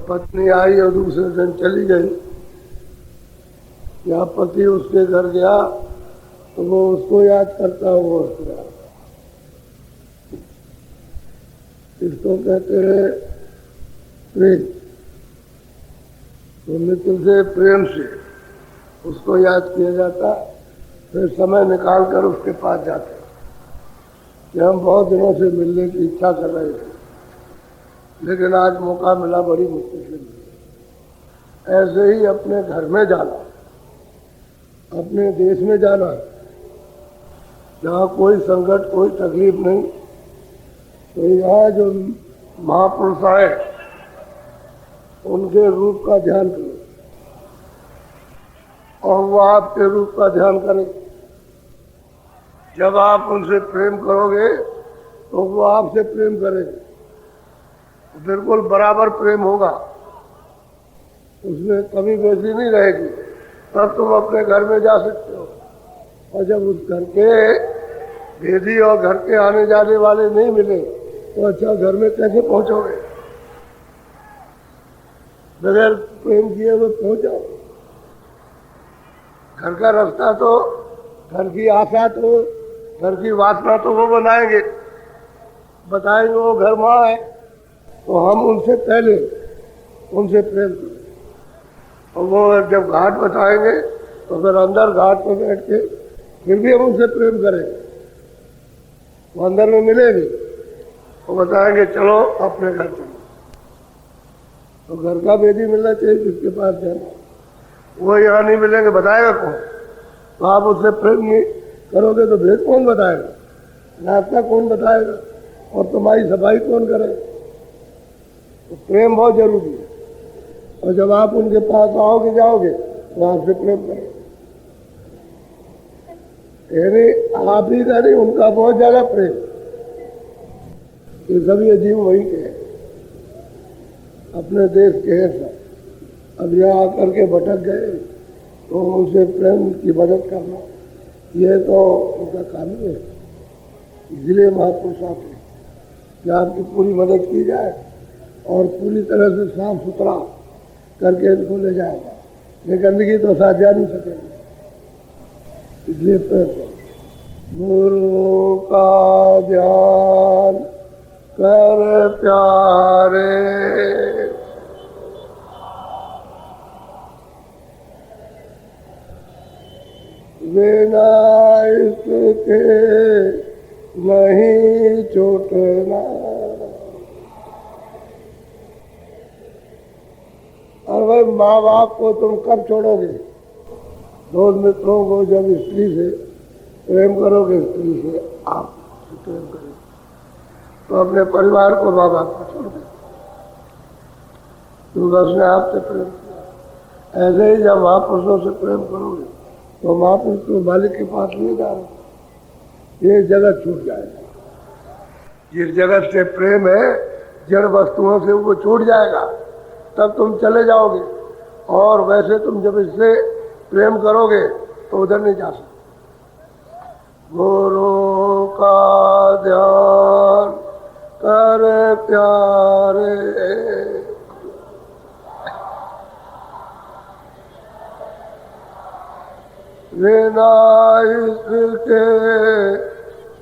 पत्नी आई और दूसरे दिन चली गई। या पति उसके घर गया तो वो उसको याद करता, वो उसको याद। इसको कहते हैं प्रेम। तो मित्र से प्रेम से उसको याद किया जाता, फिर समय निकाल कर उसके पास जाते कि हम बहुत दिनों से मिलने की इच्छा कर रहे थे, लेकिन आज मौका मिला, बड़ी मुश्किल से मिला। ऐसे ही अपने घर में जाना, अपने देश में जाना जहाँ कोई संकट कोई तकलीफ नहीं, तो यहाँ जो महापुरुष आए उनके रूप का ध्यान करो और वो आपके रूप का ध्यान करें। जब आप उनसे प्रेम करोगे तो वो आपसे प्रेम करेंगे, बिल्कुल बराबर प्रेम होगा, उसमें कमी बेसी नहीं रहेगी। तब तुम अपने घर में जा सकते हो। और जब उस घर के भेदी और घर के आने जाने वाले नहीं मिले तो अच्छा घर में कैसे पहुंचोगे? बगैर प्रेम किए हुए पहुंच जाओ। घर का रास्ता तो, घर की आशा तो, घर की वासना तो वो बनाएंगे, बताएंगे वो घर माँ है, तो हम उनसे पहले उनसे प्रेम करें। और वो जब घाट बताएंगे तो फिर अंदर घाट पर बैठ के फिर भी हम उनसे प्रेम करेंगे। वो अंदर में मिलेंगे, वो बताएंगे चलो अपने घर चलो। तो घर का भेदी मिलना चाहिए जिसके पास जाना। वो यहाँ नहीं मिलेंगे, बताएगा कौन? तो आप उससे प्रेम नहीं करोगे तो भेद कौन बताएगा, रास्ता कौन बताएगा, और तुम्हारी सफाई कौन करेगा? तो प्रेम बहुत जरूरी है। और जब आप उनके पास आओगे जाओगे तो आपसे प्रेम करें। यानी आप ही का नहीं, उनका बहुत ज्यादा प्रेम। ये सभी अजीब वही के हैं, अपने देश के हैं सब। अब यहाँ आकर के भटक गए तो उनसे प्रेम की मदद करना, यह तो उनका काम ही है। इसलिए महापुरुष आते हैं कि आपकी पूरी मदद की जाए और पूरी तरह से साफ सुथरा करके इनको ले जाएगा। ये गंदगी तो साथ जा नहीं सकेगी, इसलिए गुरु का ध्यान कर प्यारे, बिना इसके नहीं छूटना। और भाई माँ बाप को तुम कब छोड़ोगे? दोस्त मित्रों को जब स्त्री से प्रेम करोगे, स्त्री से आप प्रेम करोगे, तो अपने परिवार को माँ बाप को छोड़ दे। उसने आपसे प्रेम किया। ऐसे ही जब महापुरुषों से प्रेम करोगे तो महापुरुष तो मालिक के पास नहीं जा रहे, ये जगत छूट जाएगा। जिस जगत से प्रेम है, जड़ वस्तुओं से वो छूट जाएगा, तब तुम चले जाओगे। और वैसे तुम जब इससे प्रेम करोगे तो उधर नहीं जा सकते। गुरु का ध्यान कर प्यारे, बिना इसके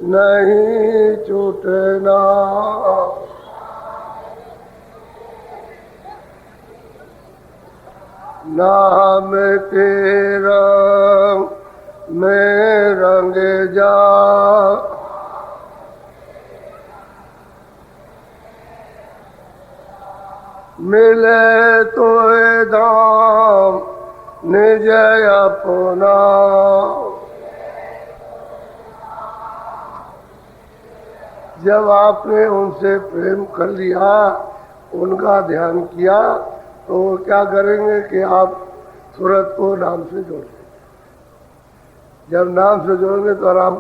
नहीं छूटना। नाम तेरा में रंग जा, मिले तो धाम निज अपना। जब आपने उनसे प्रेम कर लिया, उनका ध्यान किया, तो वो क्या करेंगे कि आप सूरत को नाम से जोड़ देंगे। जब नाम से जोड़ेंगे तो राम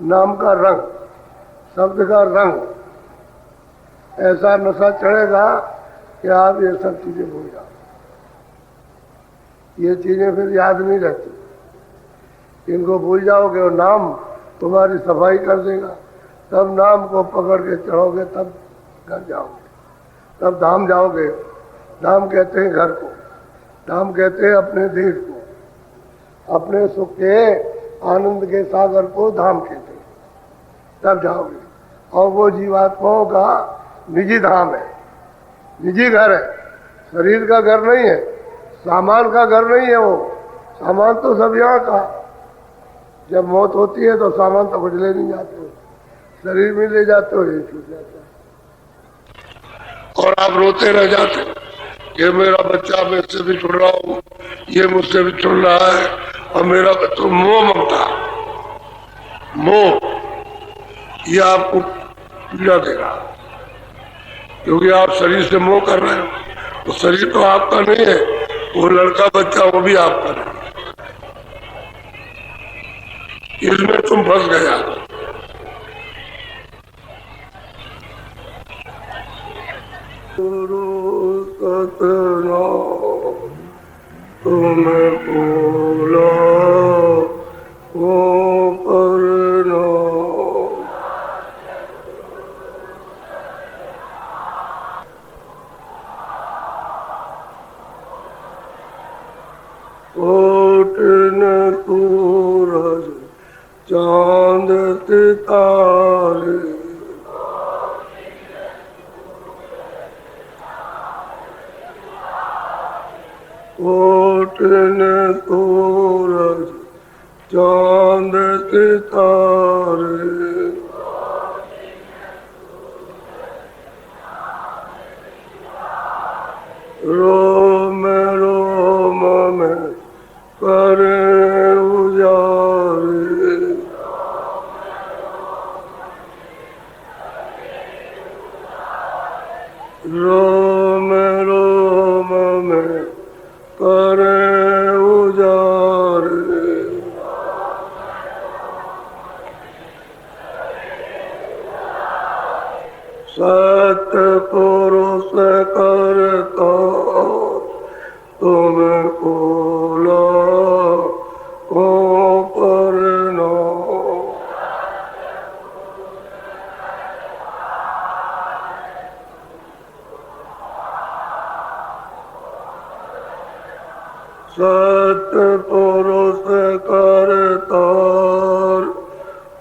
नाम का रंग, शब्द का रंग ऐसा नशा चढ़ेगा कि आप ये सब चीजें भूल जाओ। ये चीजें फिर याद नहीं रहती, इनको भूल जाओगे और नाम तुम्हारी सफाई कर देगा। तब नाम को पकड़ के चढ़ोगे, तब घर जाओगे, तब धाम जाओगे। धाम कहते हैं घर को, धाम कहते हैं अपने देश को, अपने सुख के आनंद के सागर को धाम कहते हैं। तब जाओगे। और वो जीवात्माओं का निजी धाम है, निजी घर है, शरीर का घर नहीं है, सामान का घर नहीं है। वो सामान तो सब यहाँ का, जब मौत होती है तो सामान तो कुछ ले नहीं जाते हो, शरीर में ले जाते हो, ये छूट जाता है। और आप रोते रह जाते कि मेरा बच्चा मुझसे भी छुड़ रहा हूँ, ये मुझसे भी छुड़ रहा है, और मेरा तो मोह ममता, मोह ये आपको पीड़ा देगा, क्योंकि आप शरीर से मोह कर रहे हो। तो शरीर तो आपका नहीं है, वो लड़का बच्चा वो भी आपका नहीं, इसमें तुम फंस गया। सतना तुम बोलो वो करना, कोटन सूरज चांद सितारे, कोटन सूरज चांद सितारे, रोम रोम में करे उजारे, रोम रोम में करे उजारे, सतपुरुष करता तुम बोलो को करना, सतपुरुष करता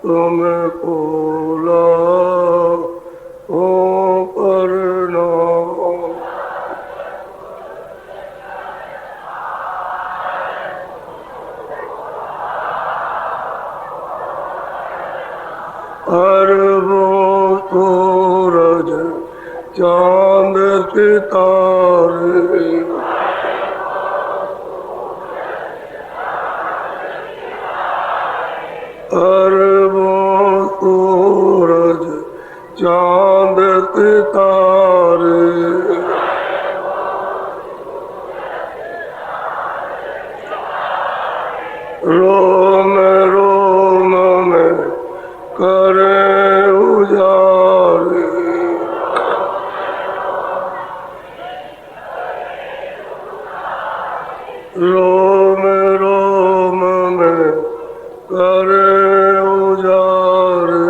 तुम बोलो को करना, अरबों सूरज चांद सितारे, अरबों सूरज चांद सितारे, रोम रोम में करे उजारे, रोम रोम में करे उजारे,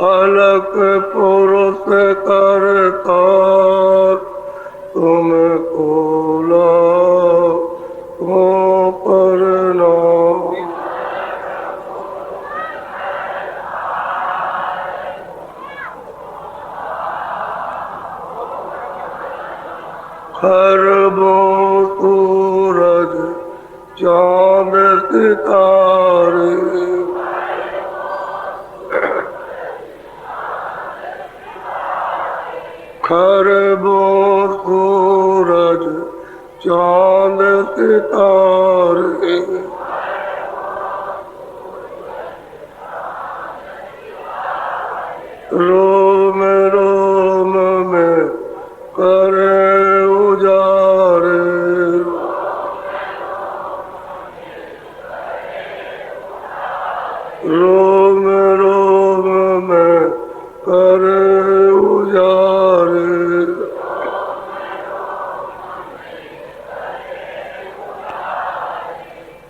अलग पुरुष करता तुम बोलो को करना, खरबों सूरज चांद सितारे, खरबों सूरज चांद सितारे, रोम रोम में करे उजारे, रोम रोम में करे उजारे,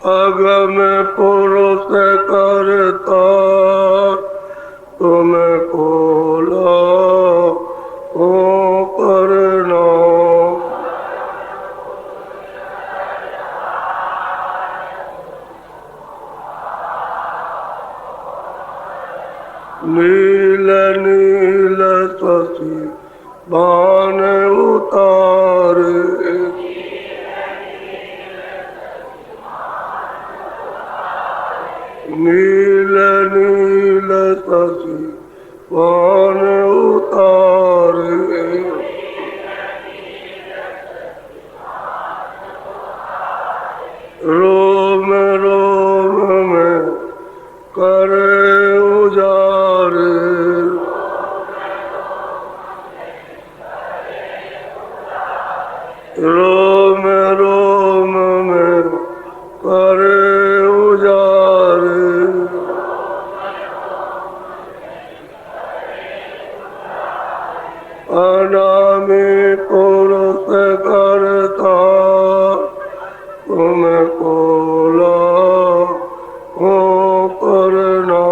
अगम पुरुष करता तुम को लो करना नील नील शशि बाण उतारे नील नील शशि बाण उतारे रोम रोम में करे उजारे रोम रोम में करे उजारे अनामी पुरुष करता तुमको लो करना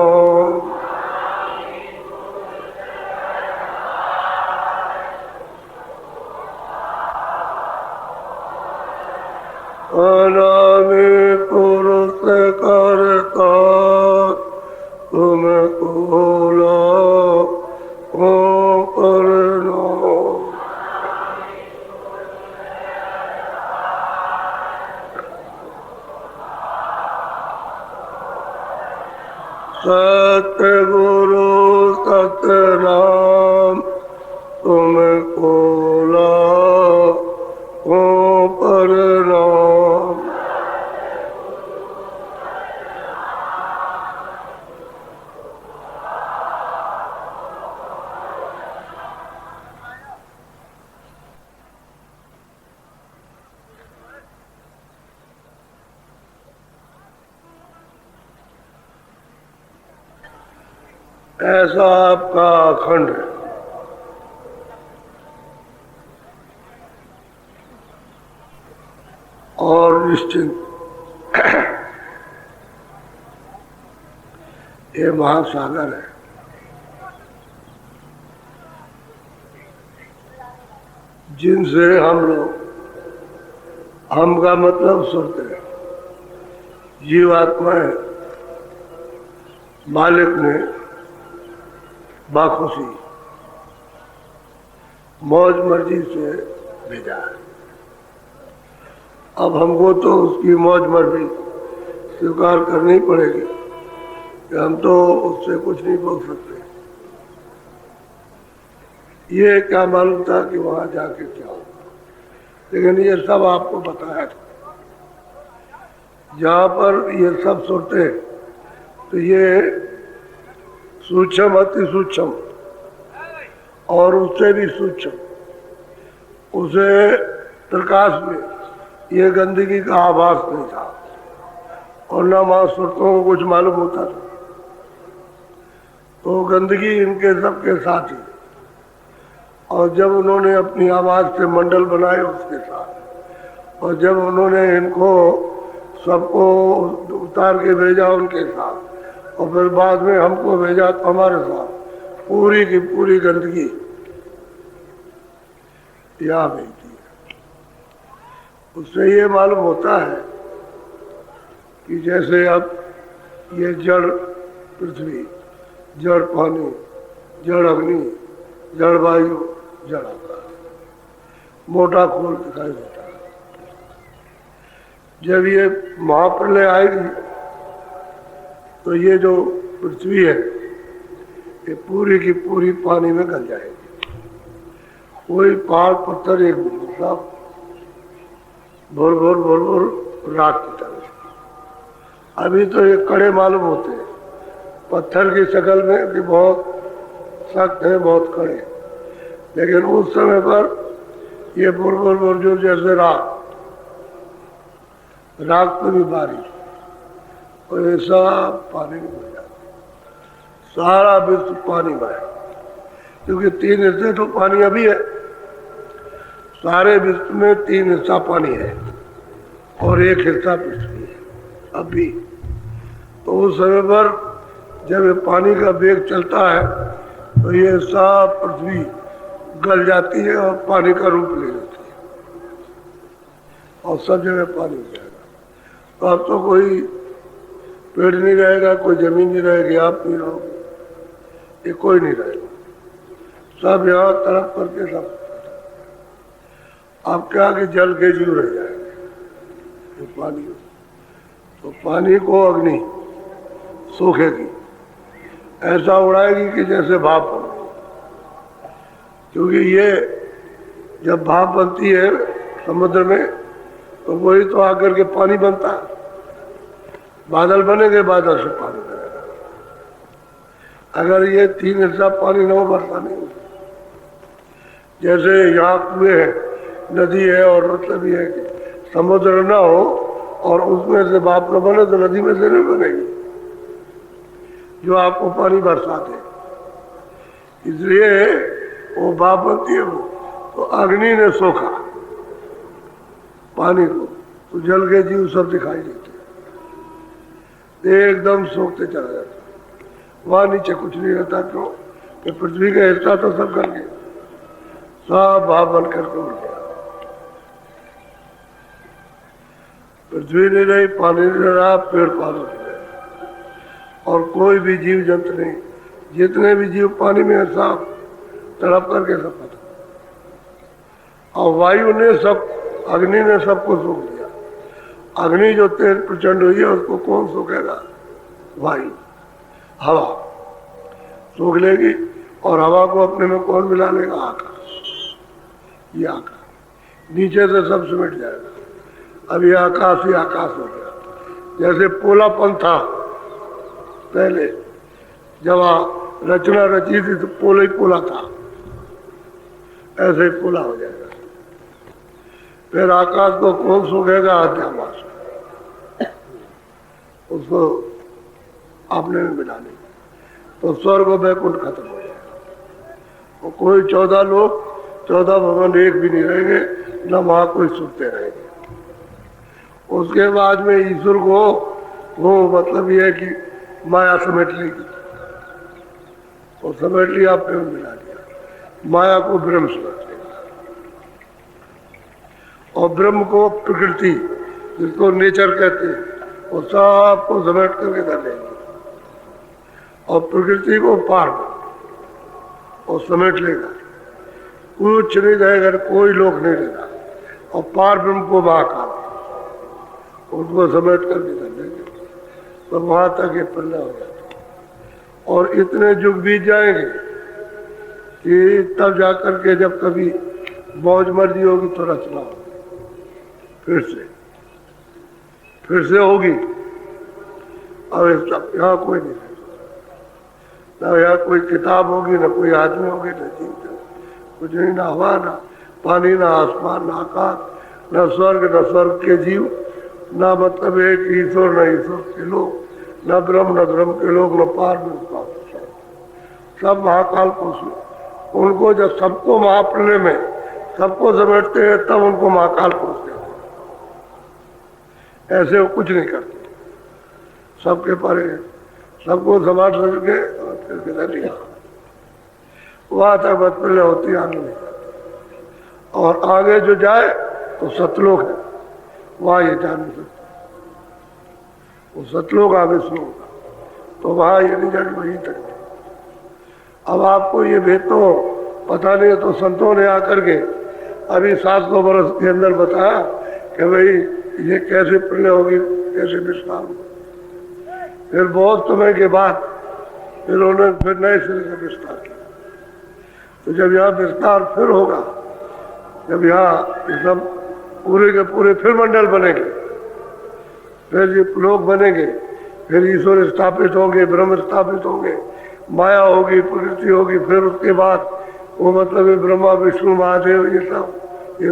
अनामी पुरुष करता तुमको लो करना सतगुरु सतनाम तुमको लो प्रणाम ऐसा आपका अखंड और निश्चिंत ये महासागर है। जिनसे हम लोग, हम का मतलब सुनते हैं, जीवात्माएं मालिक ने बाखुशी मौज मर्जी से भेजा है। अब हमको तो उसकी मौज मर्जी स्वीकार करनी पड़ेगी कि हम तो उससे कुछ नहीं बोल सकते। ये क्या मालूम था कि वहां जाके क्या होगा, लेकिन ये सब आपको बताया था। जहाँ पर ये सब सुनते हैं तो ये सूक्ष्म अति सूक्ष्म और उससे भी सूक्ष्म, उसे प्रकाश में ये गंदगी का आभास नहीं था और न महासुरतों को कुछ मालूम होता था। तो गंदगी इनके सबके साथ ही, और जब उन्होंने अपनी आवाज से मंडल बनाए उसके साथ, और जब उन्होंने इनको सबको उतार के भेजा उनके साथ, और फिर बाद में हमको भेजा तो हमारे साथ, पूरी की पूरी गंदगी यहाँ भेजी है। उससे ये मालूम होता है कि जैसे अब ये जड़ पृथ्वी, जड़ पानी, जड़ अग्नि, जड़ वायु, जड़ आकाश, मोटा खोल दिखाई देता है। जब ये महाप्रलय आएगी तो ये जो पृथ्वी है ये पूरी की पूरी पानी में गल जाएगी। कोई पहाड़ पत्थर एक सब भोर भोर भोर भोर रात की तरह। अभी तो ये कड़े मालूम होते हैं, पत्थर की शक्ल में कि बहुत सख्त है, बहुत कड़े, लेकिन उस समय पर ये भोर भोर भोर जो जैसे रात पर भी बारिश और ऐसा पानी में हो जाता, सारा विश्व पानी में है। क्योंकि 3 हिस्से तो पानी अभी है, सारे विश्व में 3 हिस्सा पानी है और 1 हिस्सा पृथ्वी है अभी। तो उस समय पर जब ये पानी का वेग चलता है तो ये सब पृथ्वी गल जाती है और पानी का रूप ले लेती है और सब जगह पानी हो जाएगा। तो अब तो कोई पेड़ नहीं रहेगा, कोई जमीन नहीं रहेगी, आप नहीं रहोगे, ये कोई नहीं रहेगा, सब यहाँ तरफ करके सब आपके आगे जल के जीव रह जाएंगे। ये पानी, तो पानी को अग्नि सूखेगी, ऐसा उड़ाएगी कि जैसे भाप हो, क्योंकि ये जब भाप बनती है समुद्र में तो वही तो आकर के पानी बनता है, बादल बनेंगे, बादल से पानी बनेगा। अगर ये 3 हिस्सा पानी न हो बरसा नहीं। जैसे यहाँ कुएं है, नदी है, और मतलब ये है कि समुद्र ना हो और उसमें से भाप न बने तो नदी में से नहीं बनेगी जो आपको पानी बरसा दे, इसलिए वो भाप बनती है। वो तो अग्नि ने सोखा पानी को, तो जल के जीव सब दिखाई देते, एकदम सोखते चला जाता, वहां नीचे कुछ नहीं रहता। क्यों कि पृथ्वी का हिस्सा तो सब कर गया, सब भाप बन करके उड़ गया, पृथ्वी नहीं रही, पानी नहीं रहा, पेड़ पौधे नहीं रहे, और कोई भी जीव जंतु नहीं। जितने भी जीव पानी में है सब तड़प करके सब खत्म। और वायु ने सब, अग्नि ने सबको सूख दिया। अग्नि जो तेज प्रचंड हुई है उसको कौन सूखेगा? वायु, हवा सूख लेगी, और हवा को अपने में कौन मिला लेगा? आकाश। ये आकाश नीचे से सब सिमट जाएगा। अब ये आकाश ही आकाश हो गया। जैसे पोलापन था पहले, जब रचना रची थी तो पोला ही पोला था, ऐसे ही पोला हो जाएगा। फिर आकाश को कौन सूखेगा? आत्मास, उसको आपने में मिला लेगा, तो स्वर्ग और वैकुंठ खत्म हो जाएगा। और कोई 14 लोग, 14 भवन एक भी नहीं रहेंगे, न वहां कोई सुनते रहेंगे। उसके बाद में ईश्वर को वो मतलब ये है कि माया समेट लेगी, और समेट लिया, आपने में मिला दिया, माया को ब्रह्म समझ लेगा, और ब्रह्म को प्रकृति, जिसको नेचर कहते हैं, वो सबको समेट करके कर लेंगे, और प्रकृति को पार और समेट लेगा, कुछ नहीं रहेगा, कोई लोक नहीं रहेगा, और पार ब्रह्म को महाकाल उसको समेट करके कर लेंगे, तो वहां तक ये प्रलय हो जाता। और इतने युग बीत जाएंगे कि तब जाकर के जब कभी मौज मर्जी होगी तो रचना होगी, फिर से होगी। और यहाँ कोई नहीं, ना यहाँ कोई किताब होगी, ना कोई आदमी होगी, ना जीव, कुछ नहीं, ना हवा, ना पानी, ना आसमान, ना आकाश, ना स्वर्ग के जीव, ना मतलब एक ईश्वर, न ईश्वर के लोग, न ब्रह्म के लोग, न पार ब्रह्म, सब महाकाल पुरुष। उनको जब सबको महाप्रलय में सबको समेटते हैं तब उनको महाकाल पुरुष कहते हैं। ऐसे वो कुछ नहीं करते, सबके परे, सबको समेट करके और फिर कर लिया, वहां तक बस प्रलय होती, आगे नहीं जाती। और आगे जो जाए तो सतलोक है, वहां ये जान नहीं सकते, वो सतलोक आगे शुरू होगा, तो वहां ये नहीं जाने, वहीं तक। अब आपको ये भेद तो पता नहीं है, तो संतों ने आकर के अभी 700 वर्ष के अंदर बताया कि भाई ये कैसे प्रलय होगी, कैसे विस्तार होगा। फिर बहुत समय के बाद फिर उन्होंने फिर नए सिरे से विस्तार किया। तो जब यहाँ विस्तार फिर होगा, जब यहाँ सब पूरे के पूरे फिर मंडल बनेंगे, फिर ये लोग बनेंगे, फिर ईश्वर स्थापित होंगे, ब्रह्म स्थापित होंगे, माया होगी, प्रकृति होगी, फिर उसके बाद वो मतलब ब्रह्मा विष्णु महादेव, ये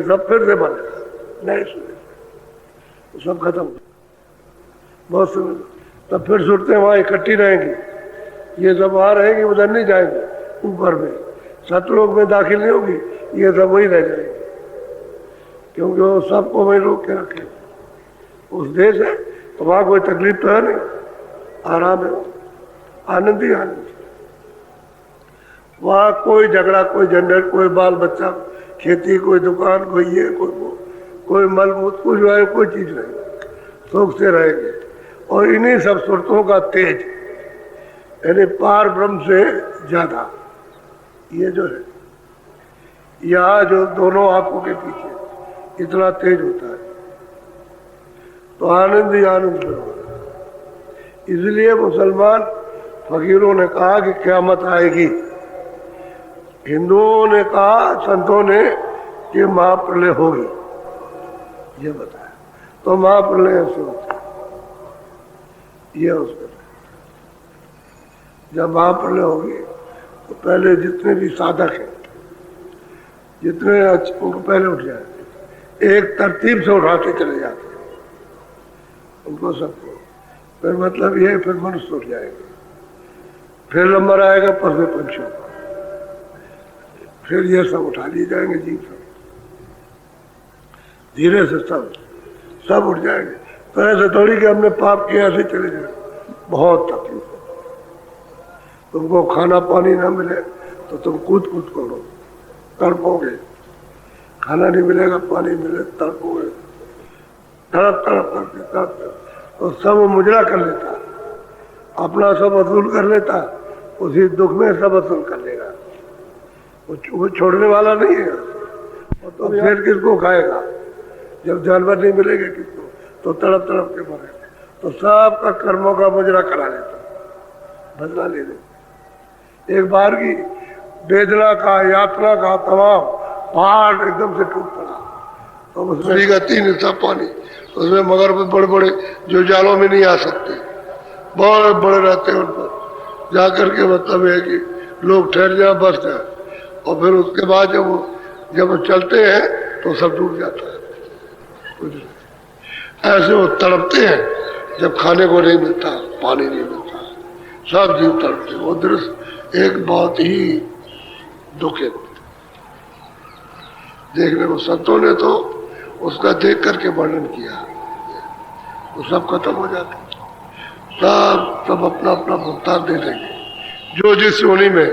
सब फिर से बनेगा नए सिरे से, सब खत्म। बहुत समय तब फिर सुनते वहाँ इकट्ठी रहेंगी, ये सब वहाँ रहेंगी, उधर नहीं जाएंगे, ऊपर में सतलोक में दाखिल नहीं होगी, ये सब वही रह जाएंगे, क्योंकि वो सबको वही रोक के रखे। उस देश है तो वहाँ कोई तकलीफ तो है नहीं, आराम है, आनंद ही आनंद। वहाँ कोई झगड़ा, कोई झंझट, कोई बाल बच्चा, खेती, कोई दुकान, कोई ये, कोई वो, कोई मलमूत, कुछ है, कोई चीज नहीं, सुख से रहेंगे। और इन्हीं सब सुरतों का तेज, यानी पार ब्रह्म से ज्यादा, ये जो है यहाँ जो दोनों आंखों के पीछे इतना तेज होता है, तो आनंद ही आनंद में होगा। इसलिए मुसलमान फकीरों ने कहा कि क़यामत आएगी, हिंदुओं ने कहा, संतों ने, कि महाप्रलय होगी, ये बताया। तो महाप्रलय ऐसे होता है, ये उसका जब महाप्रलय होगी तो पहले जितने भी साधक हैं, जितने अच्छे, उनको पहले उठ जाए, एक तरतीब से उठाते चले जाते हैं उनको सबको। फिर मतलब ये, फिर मनुष्य उठ जाएंगे, फिर नंबर आएगा पशु पंछियों का, फिर ये सब उठा लिए जाएंगे जीव सब, धीरे से सब उठ जाएंगे। तो ऐसे थोड़ी कि हमने पाप किया ऐसे चले जाए, बहुत तकलीफ है। तुमको खाना पानी ना मिले तो तुम कूद करो, तड़पोगे, खाना नहीं मिलेगा, पानी मिले तड़पोगे, तड़प करके तो सब मुजरा कर लेता, अपना सब वसूल कर लेता, उसी दुख में सब वसूल कर लेगा, वो छोड़ने वाला नहीं है। और तो फिर किसको खाएगा जब जानवर नहीं मिलेगा किसको, तो तड़प के मरेगा। तो सबका कर्मों का मुजरा करा लेता, बदला ले लेता। एक बार की वेदना का, यात्रा का तमाम पहाड़ एकदम से टूट पड़ा, तो उसमें का 3 हिस्सा पानी, उसमें मगर बड़े बड़े जो जालों में नहीं आ सकते, बड़े बड़े रहते हैं, उन पर जा करके मतलब है कि लोग ठहर जाए, बस जाए, और फिर उसके बाद जब वो चलते हैं तो सब डूब जाता है। ऐसे वो तड़पते हैं जब खाने को नहीं मिलता, पानी नहीं मिलता, सब जीव तड़पते। वो दृश्य एक बहुत ही दुखद देखने को, संतों ने तो उसका देख करके वर्णन किया, वो सब खत्म हो जाते, सब अपना अपना भुगतान दे देंगे। जो जिस योनि में,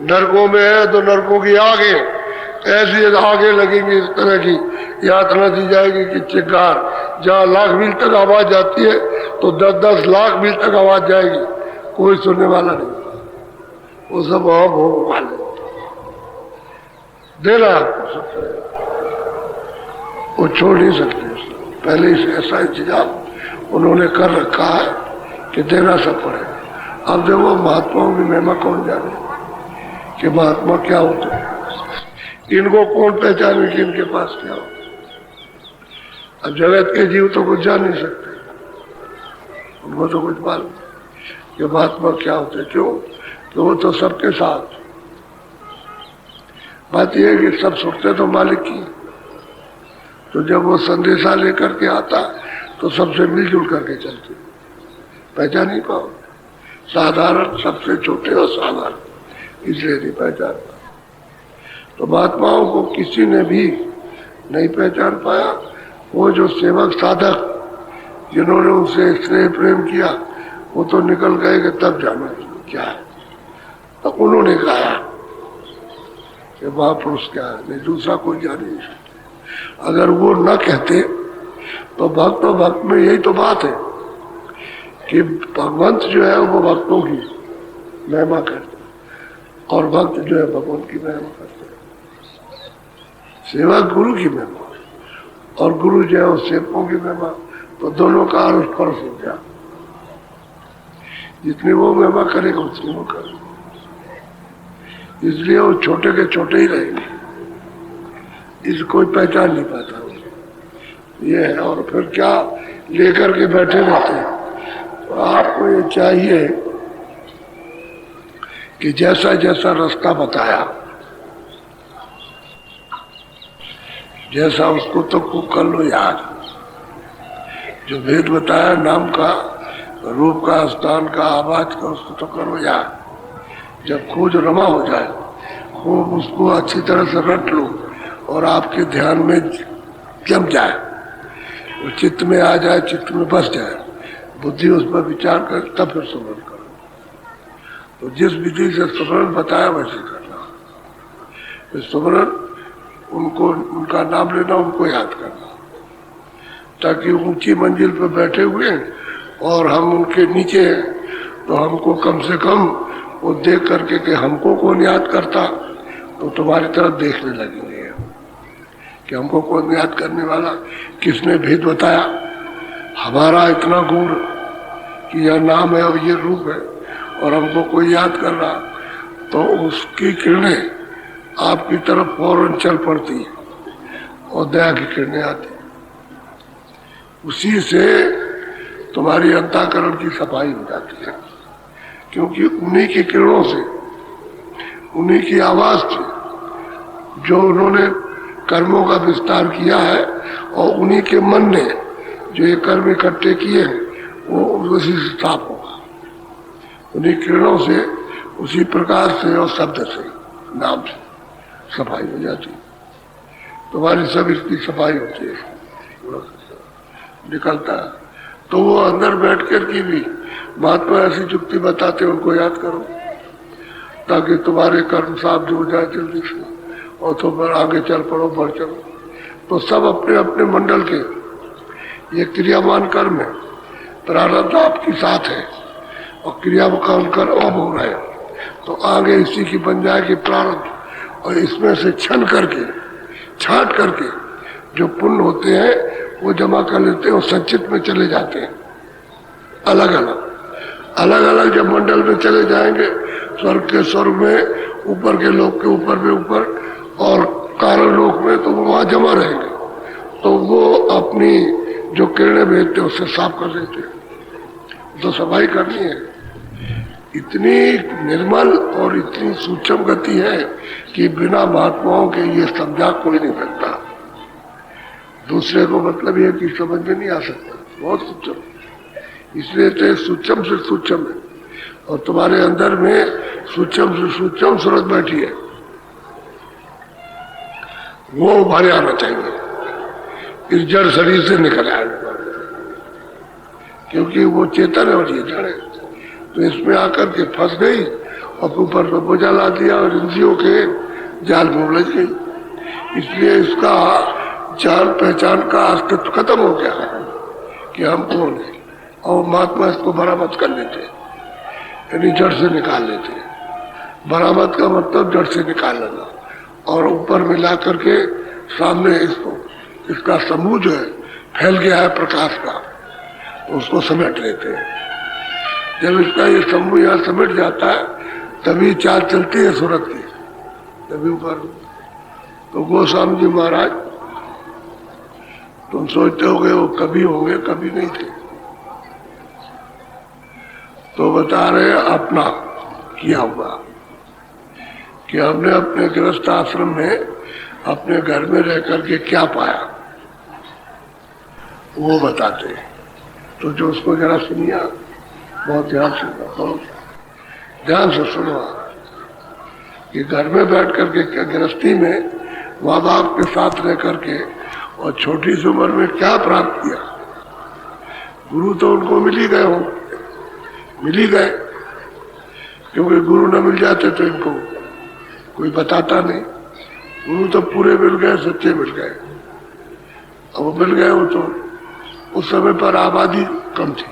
नरकों में है तो नरकों की आगे ऐसी आगे लगेंगी, इस तरह की यातना दी जाएगी कि चिक्कार, जहाँ लाख मील तक आवाज जाती है तो 10-10 लाख मील तक आवाज जाएगी, कोई सुनने वाला नहीं, वो सब वहां भोग वाले देना आपको सब, वो छोड़ नहीं सकते। पहले ही से ऐसा इंतजाम उन्होंने कर रखा है कि देना सब पड़ेगा। अब देखो महात्माओं की महिमा कौन जाने कि महात्मा क्या होते हैं, इनको कौन पहचाने कि इनके पास क्या होता। अब जगत के जीव तो कुछ जान नहीं सकते, उनको तो कुछ मालूम कि महात्मा क्या होते। क्यों? तो वो तो सबके साथ, बात यह है कि सब सुनते तो मालिक की, तो जब वो संदेशा लेकर के आता तो सबसे मिलजुल करके चलते, पहचान नहीं पाओ। साधारण, सबसे छोटे और साधारण, इसलिए नहीं पहचान पाए। तो महात्माओं को किसी ने भी नहीं पहचान पाया। वो जो सेवक साधक जिन्होंने उनसे स्नेह प्रेम किया, वो तो निकल गए कि तब जाना क्या है। तो उन्होंने कहा कि महापुरुष क्या है, नहीं दूसरा कोई जान नहीं सकते। अगर वो न कहते तो भक्त और भक्त में यही तो बात है कि भगवंत जो है वो भक्तों की महिमा करते और भक्त जो है भगवान की महिमा करते। सेवक गुरु की महिमा और गुरु जो है वो सेवकों की महिमा, तो दोनों का आरोप परस हो गया। जितनी वो महिमा करेगा उतनी वो करेगा, इसलिए वो छोटे के छोटे ही रहेंगे, इसको कोई पहचान नहीं पाता ये है। और फिर क्या लेकर के बैठे रहते हैं। तो आपको ये चाहिए कि जैसा जैसा रास्ता बताया, जैसा उसको तो कर लो याद, जो भेद बताया नाम का, रूप का, स्थान का, आवाज का, उसको तो करो याद। जब खोज रमा हो जाए, खूब उसको अच्छी तरह से रट लो और आपके ध्यान में जम जाए, वो चित्त में आ जाए, चित्त में बस जाए, बुद्धि उस पर विचार कर, तब फिर स्मरण करो। तो जिस विधि से स्मरण बताया वैसे करना। सुमरन, उनको उनका नाम लेना, उनको याद करना, ताकि ऊंची मंजिल पर बैठे हुए और हम उनके नीचे हैं, तो हमको कम से कम वो देख करके कि हमको कौन याद करता, तो तुम्हारी तरफ देखने लगेंगे कि हमको कौन याद करने वाला, किसने भेद बताया, हमारा इतना गुण कि यह नाम है और ये रूप है और हमको कोई याद कर रहा, तो उसकी किरणें आपकी तरफ फौरन चल पड़ती है और दया की किरणें आती, उसी से तुम्हारी अंतःकरण की सफाई हो जाती है, क्योंकि उन्हीं की किरणों से, उन्हीं की आवाज से जो उन्होंने कर्मों का विस्तार किया है और उन्हीं के मन ने जो ये कर्म इकट्ठे किए हैं वो उसी से साफ होगा, उन्हीं किरणों से, उसी प्रकार से और शब्द से, नाम से सफाई हो जाती है, तुम्हारी सब इसकी सफाई होती है, निकलता है। तो वो अंदर बैठ कर की भी महात्मा ऐसी युक्ति बताते, उनको याद करो ताकि तुम्हारे कर्म साफ हो जाए जल्दी से और तो फिर आगे चल पड़ो, बढ़ चलो। तो सब अपने अपने मंडल के ये क्रियामान कर्म है, प्रारब्ध आपकी साथ है और क्रिया का उनकर अब हो रहा है, तो आगे इसी की बन जाएगी प्रारब्ध, और इसमें से छन करके, छांट करके जो पुण्य होते हैं वो जमा कर लेते हैं और संचित में चले जाते हैं, अलग अलग अलग अलग जब मंडल में चले जाएंगे, स्वर्ग के स्वर्ग में, ऊपर के लोक के ऊपर में ऊपर, और कारण लोक में, तो वो वहां जमा रहेंगे, तो वो अपनी जो किरणें भेजते हैं उससे साफ कर देते हैं। तो सफाई करनी है, इतनी निर्मल और इतनी सूक्ष्म गति है कि बिना महात्माओं के ये समझा कोई नहीं सकता, दूसरे को मतलब ये कि समझ में नहीं आ सकता, बहुत सूक्ष्म, इसलिए तो सूक्ष्म से सूक्ष्म है, और तुम्हारे अंदर में सूक्ष्म से सूक्ष्म सूरत बैठी है, वो उभारे आना चाहिए, इस जड़ शरीर से निकल आएगा, क्योंकि वो चेतन है और ये जड़ है, तो इसमें आकर के फंस गई और ऊपर पर बोझा ला दिया और इंद्रियों के जाल में उलझ गई, इसलिए इसका जान पहचान का अस्तित्व खत्म हो गया कि हम कौन है, और महात्मा इसको बरामद कर लेते, यानी जड़ से निकाल लेते। बरामद का मतलब जड़ से निकाल लेना, और ऊपर मिला करके सामने इसको, इसका समूह जो है फैल गया है प्रकाश का, तो उसको समेट लेते हैं। जब इसका ये समूह यहाँ समेट जाता है तभी चाल चलती है सूरत की, तभी ऊपर। तो गोस्वामी जी महाराज, तुम सोचते होगे वो कभी होंगे, कभी नहीं थे, तो बता रहे अपना किया हुआ कि हमने अपने गृहस्थ आश्रम में अपने घर में रह करके क्या पाया, वो बताते हैं। तो जो उसको जरा सुनिया, बहुत ध्यान से, बहुत ध्यान से सुनो कि घर में बैठ करके क्या गृहस्थी में माँ बाप के साथ रह करके और छोटी सी उम्र में क्या प्राप्त किया। गुरु तो उनको मिल ही गए, मिल ही गए, क्योंकि गुरु न मिल जाते तो इनको कोई बताता नहीं। गुरु तो पूरे मिल गए, सच्चे मिल गए, अब वो मिल गए। वो तो उस समय पर आबादी कम थी,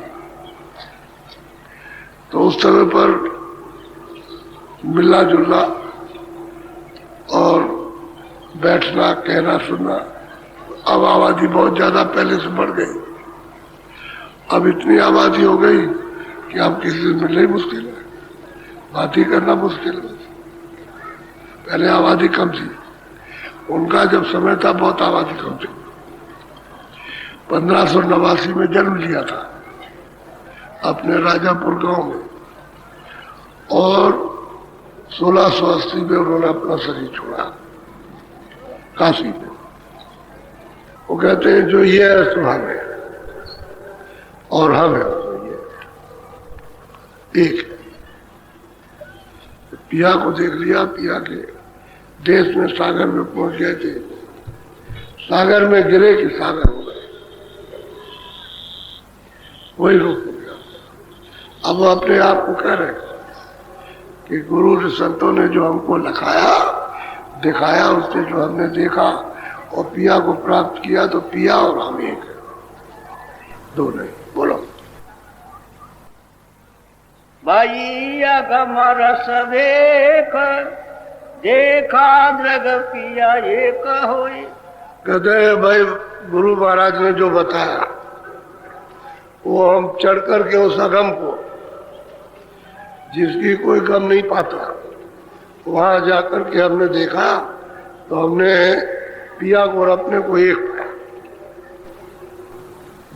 तो उस समय पर मिलना जुलना और बैठना, कहना, सुनना, अब आबादी बहुत ज्यादा पहले से बढ़ गई। अब इतनी आबादी हो गई कि अब किसी से मिलना ही मुश्किल है, बात ही करना मुश्किल है। पहले आबादी कम थी, उनका जब समय था बहुत आबादी कम थी। 1589 में जन्म लिया था अपने राजापुर गांव में, और 1680 में उन्होंने अपना शरीर छोड़ा काशी में। वो कहते हैं जो ये है सो हम है, और हम है तो ये एक। पिया को देख लिया, पिया के देश में सागर में पहुंच गए थे, सागर में गिरे कि सागर हो गए, वही रोक हो गया। अब वो अपने आप को कह रहे कि गुरु संतों ने जो हमको लिखाया, दिखाया उससे जो हमने देखा और पिया को प्राप्त किया, तो पिया और हम एक है, दो नहीं। बोलो भाई अगम रस देख देखा दृग पिया एक होई। कहते हैं भाई गुरु महाराज ने जो बताया वो हम चढ़ करके उस अगम को, जिसकी कोई गम नहीं पाता, वहां जाकर के हमने देखा तो हमने पिया को और अपने को एक पाया,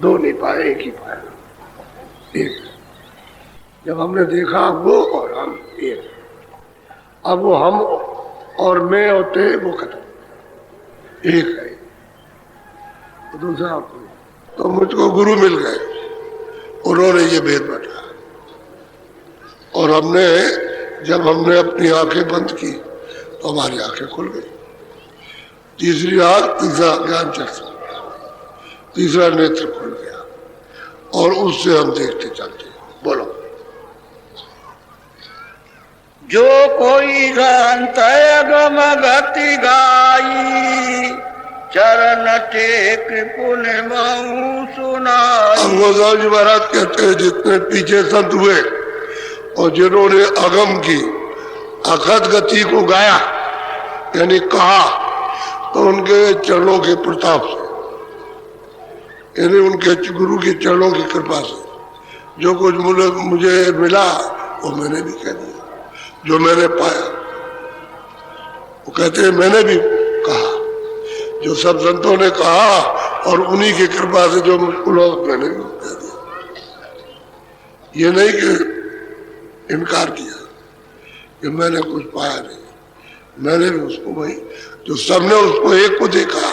दो नहीं पाए, एक ही पाया, एक। जब हमने देखा वो और हम एक, अब वो हम और मैं होते वो खत्म, एक है, तो दूसरा कोई। तो मुझको गुरु मिल गए, उन्होंने ये भेद बताया और हमने जब हमने अपनी आंखें बंद की तो हमारी आंखें खुल गई। तीसरी आंख, तीसरा ज्ञान चक्षु, तीसरा नेत्र खुल गया और उससे हम देखते चलते। बोलो जो कोई ग्रंथ अगम गति गाई चरण टेक पुण्य महु सुनाई। अंगोदास जी महाराज कहते हैं जितने पीछे संत हुए और जिन्होंने अगम की अखद गति को गाया यानी कहा, तो उनके चरणों के प्रताप से, यानी उनके गुरु के चरणों की कृपा से जो कुछ मुझे मिला वो मैंने भी कह दिया, जो मैंने पाया वो कहते हैं मैंने भी कहा, जो सब संतों ने कहा और उन्हीं की कृपा से जो मुझको मैंने भी कह दिया। ये नहीं कि इनकार किया कि मैंने कुछ पाया नहीं, मैंने भी उसको वही, जो सबने उसको एक को देखा,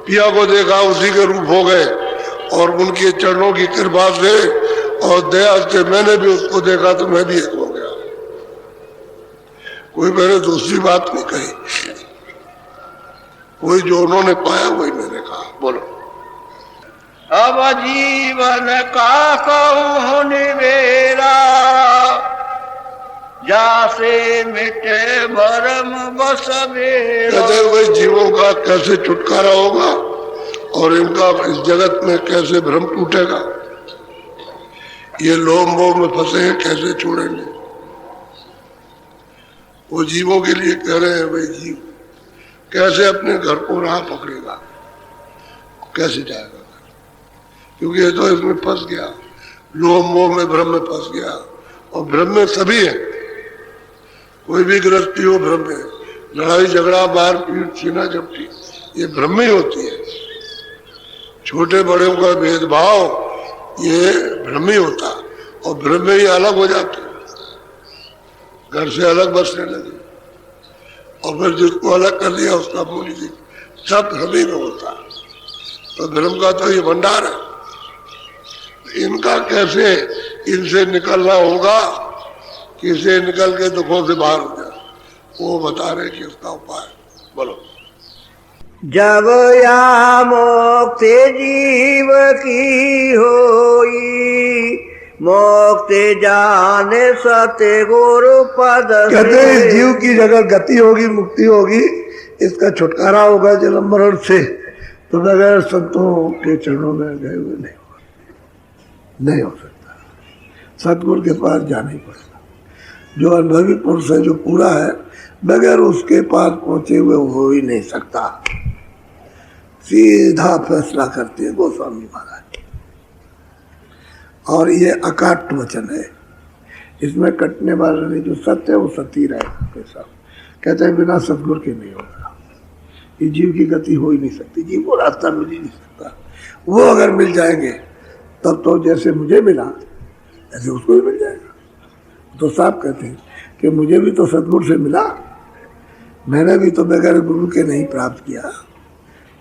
पिया को देखा, उसी के रूप हो गए और उनके चरणों की कृपा से और दया से मैंने भी उसको देखा तो मैं भी एक हो गया। कोई मैंने दूसरी बात नहीं कही, कोई जो उन्होंने पाया वही मैंने कहा। बोलो अब जीवन का कहूँ निवेरा जासे मिटे भरम बस मेरा। कहते भाई जीवों का कैसे छुटकारा होगा और इनका इस जगत में कैसे भ्रम टूटेगा, ये लोभ मोह में फंसे हैं, कैसे छोड़ेंगे। वो जीवों के लिए कह रहे हैं भाई जीव कैसे अपने घर को राह पकड़ेगा, कैसे जाएगा, क्योंकि ये तो इसमें फंस गया, लोभ मोह में भ्रम में फंस गया। और भ्रम में सभी है, कोई भी गृहस्थी हो भ्रम में, लड़ाई झगड़ा मार पीट छीना झपटी ये भ्रम में ही होती है। छोटे बड़ों का भेदभाव ये भ्रम ही होता और भ्रम में ही अलग हो जाते, घर से अलग बसने लगे और फिर जिसको अलग कर दिया उसका बोली थी सब भ्रम ही में होता। तो भ्रम का तो ये भंडार है, इनका कैसे इनसे निकलना होगा, किसे निकल के दुखों से बाहर हो जाए, वो बता रहे कि उसका उपाय। बोलो जब या मोक्ति जीव की होई मोक्ति जाने सत्य गुरु पद। कहते हैं जीव की जगह गति होगी, मुक्ति होगी, इसका छुटकारा होगा जन्म मरण से, तो बगैर संतों के चरणों में गए हुए नहीं हो सकता। सतगुरु के पास जाना ही पड़ेगा। जो अनुभवी पुरुष है, जो पूरा है, बगैर उसके पास पहुंचे हुए हो ही नहीं सकता। सीधा फैसला करते हैं गोस्वामी महाराज। और ये अकाट वचन है, इसमें कटने वाला नहीं, जो सत्य है वो सत्य ही रहेगा। कहते हैं बिना सतगुरु के नहीं होगा, ये जीव की गति हो ही नहीं सकती, जीव को रास्ता मिल ही नहीं सकता। वो अगर मिल जाएंगे तब तो जैसे मुझे मिला ऐसे उसको भी मिल जाएगा। तो साहब कहते हैं कि मुझे भी तो सतगुरु से मिला, मैंने भी तो बगैर गुरु के नहीं प्राप्त किया,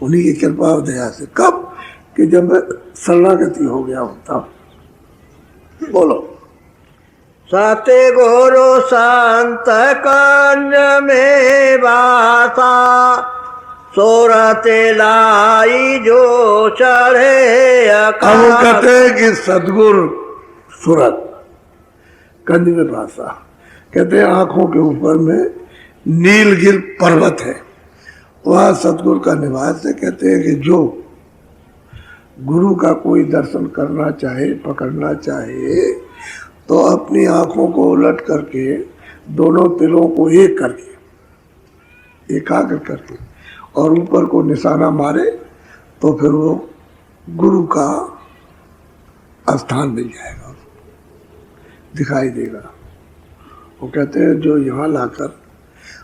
उन्हीं की कृपा और दया से। कब कि जब मैं शरणागति हो गया होता। बोलो सत्य गुरु संत कंज में बासा सोरते लाई जो चढ़े आकाश। हम कहते हैं कि सदगुरु सूरत कंज में बासा, कहते हैं आंखों के ऊपर में नीलगिर पर्वत है, वहाँ सतगुरु का निवास है। कहते हैं कि जो गुरु का कोई दर्शन करना चाहे, पकड़ना चाहे, तो अपनी आंखों को उलट करके दोनों तिलों को एक करके, एकाग्र करके और ऊपर को निशाना मारे तो फिर वो गुरु का स्थान मिल जाएगा, दिखाई देगा। वो कहते हैं जो यहाँ लाकर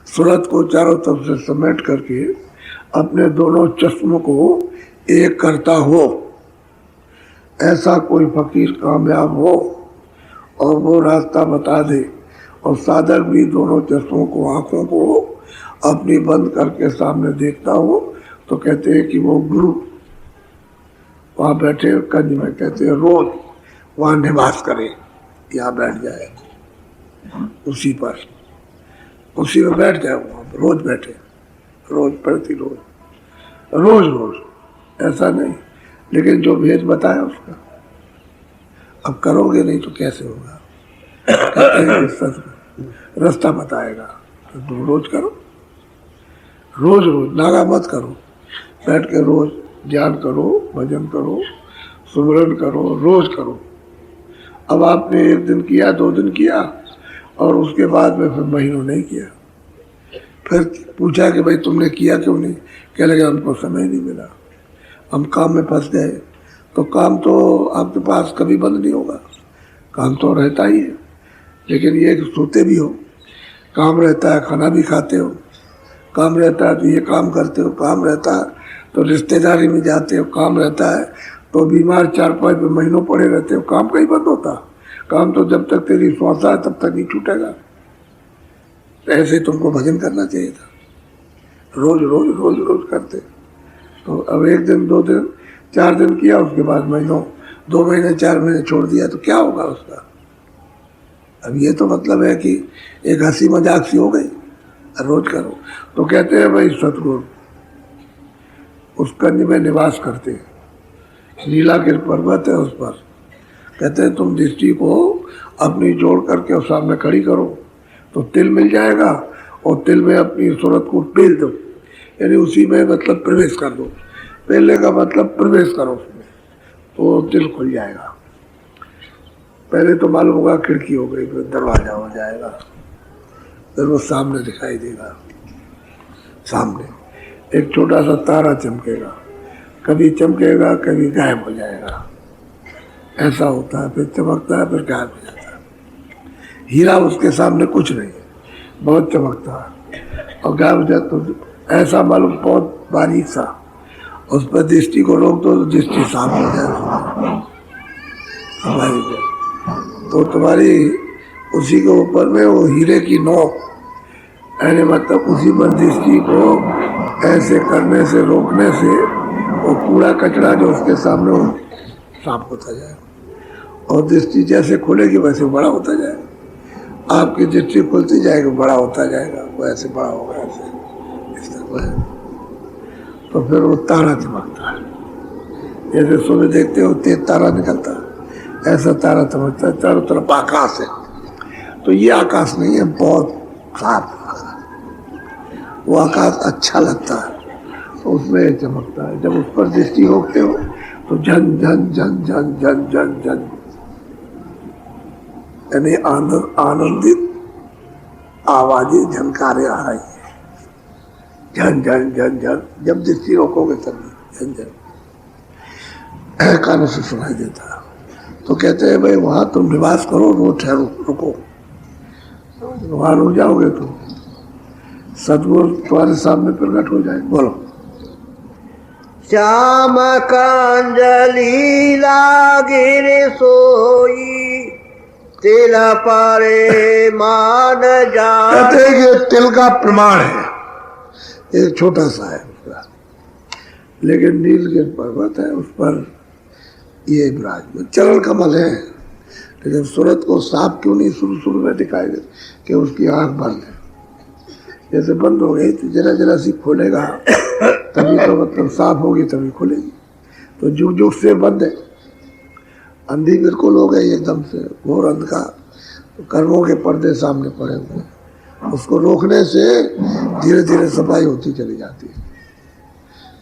सूरत को चारों तरफ से समेट करके अपने दोनों चश्मों को एक करता हो, ऐसा कोई फकीर कामयाब हो और वो रास्ता बता दे, और साधक भी दोनों चश्मों को, आंखों को अपनी बंद करके सामने देखता हो, तो कहते हैं कि वो गुरु वहाँ बैठे कंज में, कहते हैं रोज वहाँ निवास करे, यहाँ बैठ जाए, उसी पर, उसी में बैठ जाए, वहाँ रोज बैठे, रोज प्रति रोज, रोज रोज, ऐसा नहीं। लेकिन जो भेद बताया उसका अब करोगे नहीं तो कैसे होगा। रास्ता बताएगा तो तुम रोज करो, रोज रोज नागा मत करो, बैठ के रोज ध्यान करो, भजन करो, सुमरन करो, रोज करो। अब आपने एक दिन किया, 2 दिन किया और उसके बाद में फिर महीनों नहीं किया, फिर पूछा कि भाई तुमने किया क्यों नहीं, कह लगे हमको समय नहीं मिला, हम काम में फंस गए। तो काम तो आपके पास कभी बंद नहीं होगा, काम तो रहता ही है, लेकिन ये कि सोते भी हो, काम रहता है, खाना भी खाते हो, काम रहता है तो ये काम करते हो, काम रहता है तो रिश्तेदारी में जाते हो, काम रहता है तो बीमार 4-5 महीनों पड़े रहते हो, काम कहीं बंद होता। काम तो जब तक तेरी श्वास है तब तक नहीं छूटेगा। तो ऐसे तुमको भजन करना चाहिए था, रोज रोज रोज रोज करते। तो अब 1 दिन, 2 दिन, 4 दिन किया, उसके बाद महीनों, 2 महीने, 4 महीने छोड़ दिया, तो क्या होगा उसका। अब ये तो मतलब है कि एक हंसी मजाक सी हो गई, रोज करो। तो कहते हैं भाई सतगुरु उस कंज में निवास करते हैं, नीला के पर्वत है उस पर। कहते हैं तुम दृष्टि को अपनी जोड़ करके और सामने खड़ी करो तो तिल मिल जाएगा, और तिल में अपनी सूरत को पेल दो, यानी उसी में मतलब प्रवेश कर दो। पेलने का मतलब प्रवेश करो उसमें, तो तिल खुल जाएगा। पहले तो मालूम होगा खिड़की हो गई, फिर दरवाजा हो जाएगा, फिर वो सामने दिखाई देगा। सामने एक छोटा सा तारा चमकेगा, कभी चमकेगा कभी गायब हो जाएगा, ऐसा होता है। फिर चमकता है फिर गायब हो जाता है। हीरा उसके सामने कुछ नहीं है, बहुत चमकता है और गायब हो जाता है। ऐसा मालूम बहुत बारीक सा, उस पर दृष्टि को रोक दो तो दृष्टि साफ हो जाए हमारी। तो तुम्हारी उसी के ऊपर में वो हीरे की नोक, यानी मतलब उसी पर दृष्टि को ऐसे करने से, रोकने से वो कूड़ा कचरा जो उसके सामने हो साफ होता जाए, और दृष्टि जैसे खुलेगी वैसे बड़ा होता जाएगा। आपकी दृष्टि खुलती जाएगी, बड़ा होता जाएगा, वो ऐसे बड़ा होगा, ऐसे इस तरह है। तो फिर वो तारा चमकता है, जैसे सुबह देखते हो तेज तारा निकलता है, ऐसा तारा चमकता है। चारों तरफ आकाश है, तो ये आकाश नहीं है, बहुत साफ वो आकाश अच्छा लगता है, तो उसमें चमकता है। जब उस पर दृष्टि रोकते हो तो झन झन झन झन झन झन झन, यानी आनंदित आवाजें, झनकारे आ रही है, झन झन झन झन। जब दृष्टि रोकोगे तभी झन झन कानों से सुनाई देता है। तो कहते हैं भाई वहां तुम निवास करो, रोज ठहरो, रुको, वहां रुक जाओगे तो सतगुरु तुम्हारे सामने प्रकट हो जाए। बोलो। श्याम कंजली लागिर सोई, तिल पारे मान जा। कहते हैं कि तिल का प्रमाण है, एक छोटा सा है उसका, लेकिन नीलगिरि पर्वत है, उस पर ये विराजमान चरण कमल है। लेकिन सूरत को साफ क्यों नहीं शुरू शुरू में दिखाई दे, कि उसकी आंख बंद है, जैसे बंद हो गई तो जरा जरा सी खोलेगा तभी तो मतलब साफ होगी, तभी खुलेगी। तो जुग जुग से बंद है, अंधी बिल्कुल हो गई एकदम से, घोर अंधकार, तो कर्मों के पर्दे सामने पड़े हुए हैं। उसको रोकने से धीरे धीरे सफाई होती चली जाती है।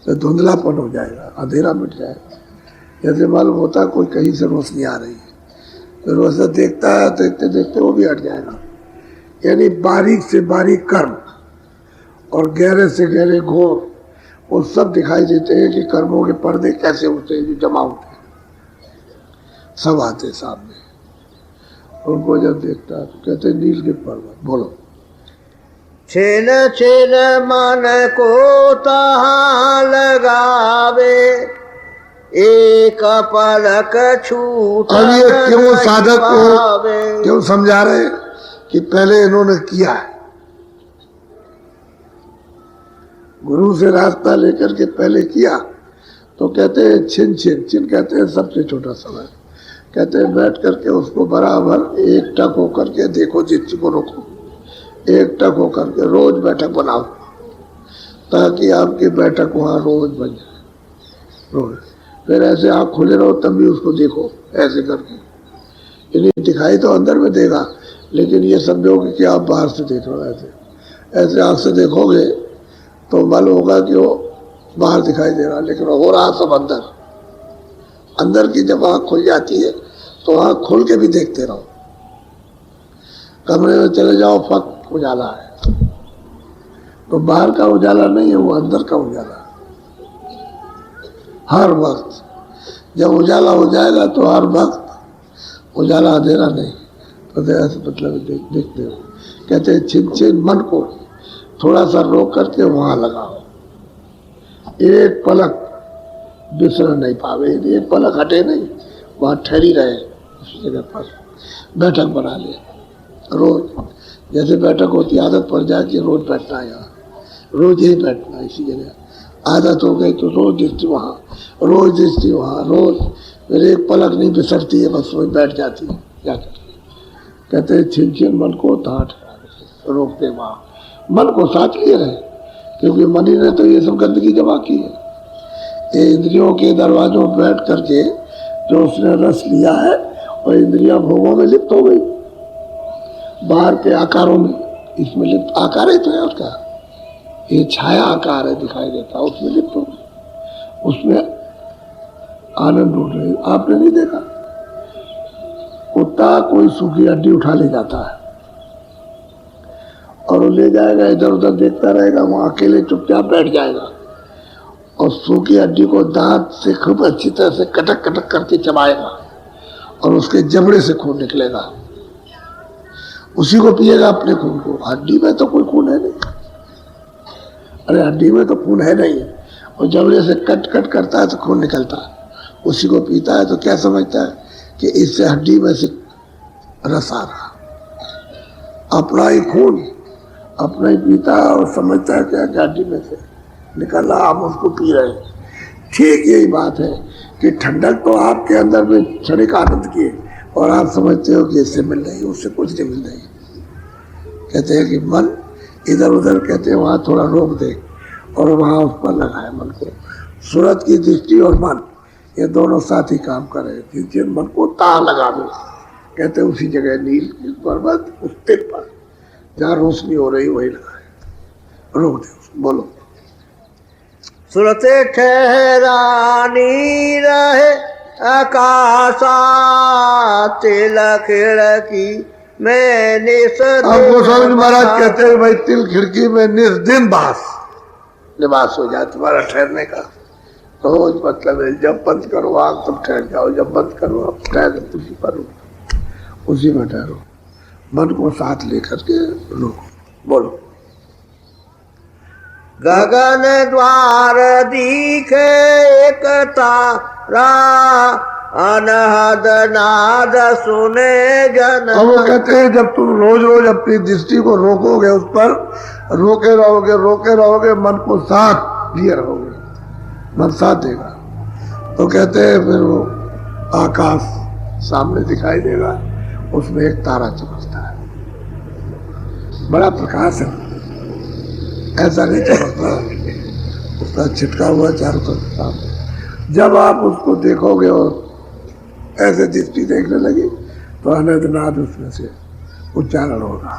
तो धुंधलापन हो जाएगा, अंधेरा मिट जाएगा। जैसे मालूम होता है कोई कहीं से रोशनी आ रही है, फिर रोशनी देखता है, देखते देखते वो भी हट जाएगा। यानी बारीक से बारीक कर्म और गहरे से गहरे घोर, वो सब दिखाई देते हैं कि कर्मों के पर्दे कैसे होते हैं, जो जमा होते हैं, सब आते सामने। उनको जब देखता है तो कहते नील के पर्वत। बोलो। छिन छिन मन को तहाँ लगावे, एक पलक छूट। अब ये क्यों साधक को क्यों समझा रहे कि पहले इन्होंने किया है, गुरु से रास्ता लेकर के पहले किया। तो कहते हैं छिन छिन, छिन कहते हैं सबसे छोटा समय। कहते हैं बैठ करके उसको बराबर एक टक होकर के देखो, चित्त को रोको, एक टक होकर के रोज बैठक बनाओ, ताकि आपकी बैठक वहाँ रोज बन जाए, रोज। फिर ऐसे आँख खुले रहो तब भी उसको देखो, ऐसे करके। इन्हें दिखाई तो अंदर में देगा, लेकिन ये समझोगे कि आप बाहर से देख रहे हो। ऐसे ऐसे आँख से देखोगे तो मालूम होगा कि वो बाहर दिखाई दे रहा, लेकिन हो रहा सब अंदर। अंदर की जब आँख खुल जाती है तो आँख खोल के भी देखते रहो। कमरे में चले जाओ, फक उजाला है, तो बाहर का उजाला नहीं है, वो अंदर का उजाला। हर वक्त जब उजाला हो जाएगा तो हर वक्त उजाला, अंधेरा नहीं। तो ऐसे मतलब देखते हो। कहते हैं छिन छिन मन को थोड़ा सा रोक करके वहां लगाओ, एक पलक दूसरा नहीं पावे, एक पलक हटे नहीं, वहां ठहरी रहे उस जगह पर। बैठक बना ले रोज, जैसे बैठक होती आदत पड़ जाए कि रोज बैठना है, यहाँ रोज ही बैठना इसी जगह। आदत हो गई तो रोज दृष्टि वहाँ, रोज दृष्टि वहाँ, रोज। फिर एक पलक नहीं बिसरती है, बस वही बैठ जाती है जाकर। कहते हैं छिन छिन मन को ताट रोकते वहाँ, मन को साथ लिए रहे, क्योंकि मन ही ने तो ये सब गंदगी जमा की है। ये इंद्रियों के दरवाजों पर बैठ करके जो उसने रस लिया है, और इंद्रियां भोगों में लिप्त हो गई, बाहर के आकारों में, इसमें लिप्त। आकार ही तो है उसका, ये छाया आकार है, दिखाई देता, उसमें लिप्त हो गई, उसमें आनंद उठ रहे। आपने नहीं देखा कुत्ता कोई सूखी हड्डी उठा ले जाता है और वो ले जाएगा, इधर उधर देखता रहेगा, वहां अकेले चुपचाप बैठ जाएगा और सूखी हड्डी को दांत से खूब अच्छी तरह से कटक कटक करके चबाएगा और उसके जबड़े से खून निकलेगा, उसी को पिएगा अपने खून को। हड्डी में तो कोई खून है नहीं, अरे हड्डी में तो खून है नहीं, और जबड़े से कट कट करता है तो खून निकलता है, उसी को पीता है। तो क्या समझता है कि इससे हड्डी में से रस आ रहा, अपना ही खून अपना ही पीता है और समझता है क्या कि हड्डी में से निकल रहा, हम उसको पी रहे हैं। ठीक यही बात है कि ठंडक तो आपके अंदर में क्षणिक आनंद की है, और आप समझते हो कि इससे मिल रही है, उससे कुछ नहीं मिल रही। कहते हैं कि मन इधर उधर, कहते हैं वहाँ थोड़ा रोक दे और वहाँ उस पर लगाए मन को। सूरत की दृष्टि और मन ये दोनों साथ ही काम कर रहे थे। जिन मन को तार लगा दो, कहते हैं उसी जगह नील पर्वत उस तिल पर जहाँ रोशनी हो रही वही लगाए, रोक दे उसको। बोलो। सुरते ठहरानी रहे आकाशा, तिल खिड़की में निस। अब गोस्वामी महाराज कहते हैं भाई तिल खिड़की में निस दिन निवास हो जाए तुम्हारा ठहरने का। रोज मतलब है जब बंद करो आग तब ठहर जाओ, जब बंद करो अब ठहर, उसी पर उसी में ठहरो, मन को साथ लेकर के रोको। बोलो। गगन द्वार दिखे एक तारा, अनहद नाद सुने जन। अब वो कहते हैं जब तुम रोज रोज अपनी दृष्टि को रोकोगे, उस पर रोके रहोगे, मन को साथ लिए रहोगे, मन साथ देगा, तो कहते हैं फिर वो आकाश सामने दिखाई देगा, उसमें एक तारा चमकता है, बड़ा प्रकाश है, ऐसा नहीं चमकता, उसका छिटका हुआ चारों तरफ। जब आप उसको देखोगे और ऐसे दृष्टि देखने लगी तो अनंत नाद उसमें से उच्चारण होगा,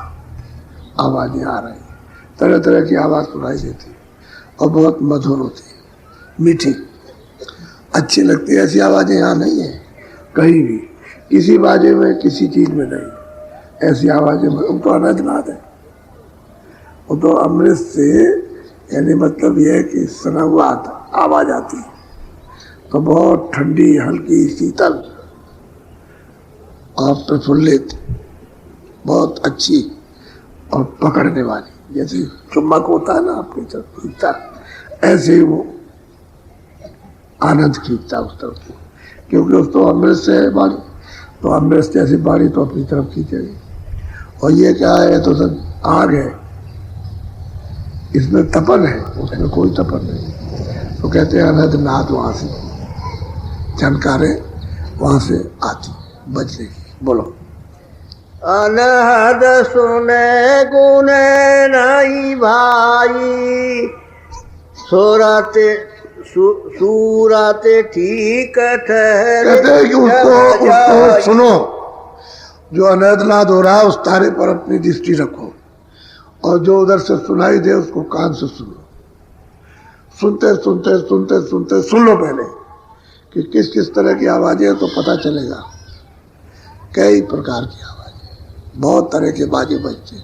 आवाजें आ रही, तरह तरह की आवाज सुनाई देती और बहुत मधुर होती है। मीठी, अच्छी लगती है। ऐसी आवाज़ें यहाँ नहीं है कहीं भी, किसी बाजे में, किसी चीज़ में नहीं ऐसी आवाज़ें। वो तो अनहदनाद है, वो तो अमृत से, यानी मतलब यह है कि सना हुआ आवाज़ आती है तो बहुत ठंडी, हल्की, शीतल और प्रफुल्लित, बहुत अच्छी और पकड़ने वाली। जैसे चुम्बक होता है ना आपकी तरफ खींचता, ऐसे ही वो आनंद खींचता उस तरफ को, क्योंकि उस तो अमृत से है बाणी, तो अमृत से ऐसी बाणी तो अपनी तरफ खींचेगी। और ये क्या है, तो सब आग है, इसमें तपन है, उसमें कोई तपन नहीं। तो कहते हैं अनहदनाद, वहाँ से जानकारें वहाँ से आती बजने की। बोलो। अनहद सुने गुने नहीं भाई, सूरते ठीक ठहरे। कहते हैं कि उसको सुनो, जो अनहदनाद हो रहा है उस तारे पर अपनी दृष्टि रखो, और जो उधर से सुनाई दे उसको कान से सुनो। सुनते सुनते सुनते सुनते सुन लो पहले कि किस किस तरह की आवाज़ें, तो पता चलेगा। कई प्रकार की आवाज़ें, बहुत तरह के बाजे बजते।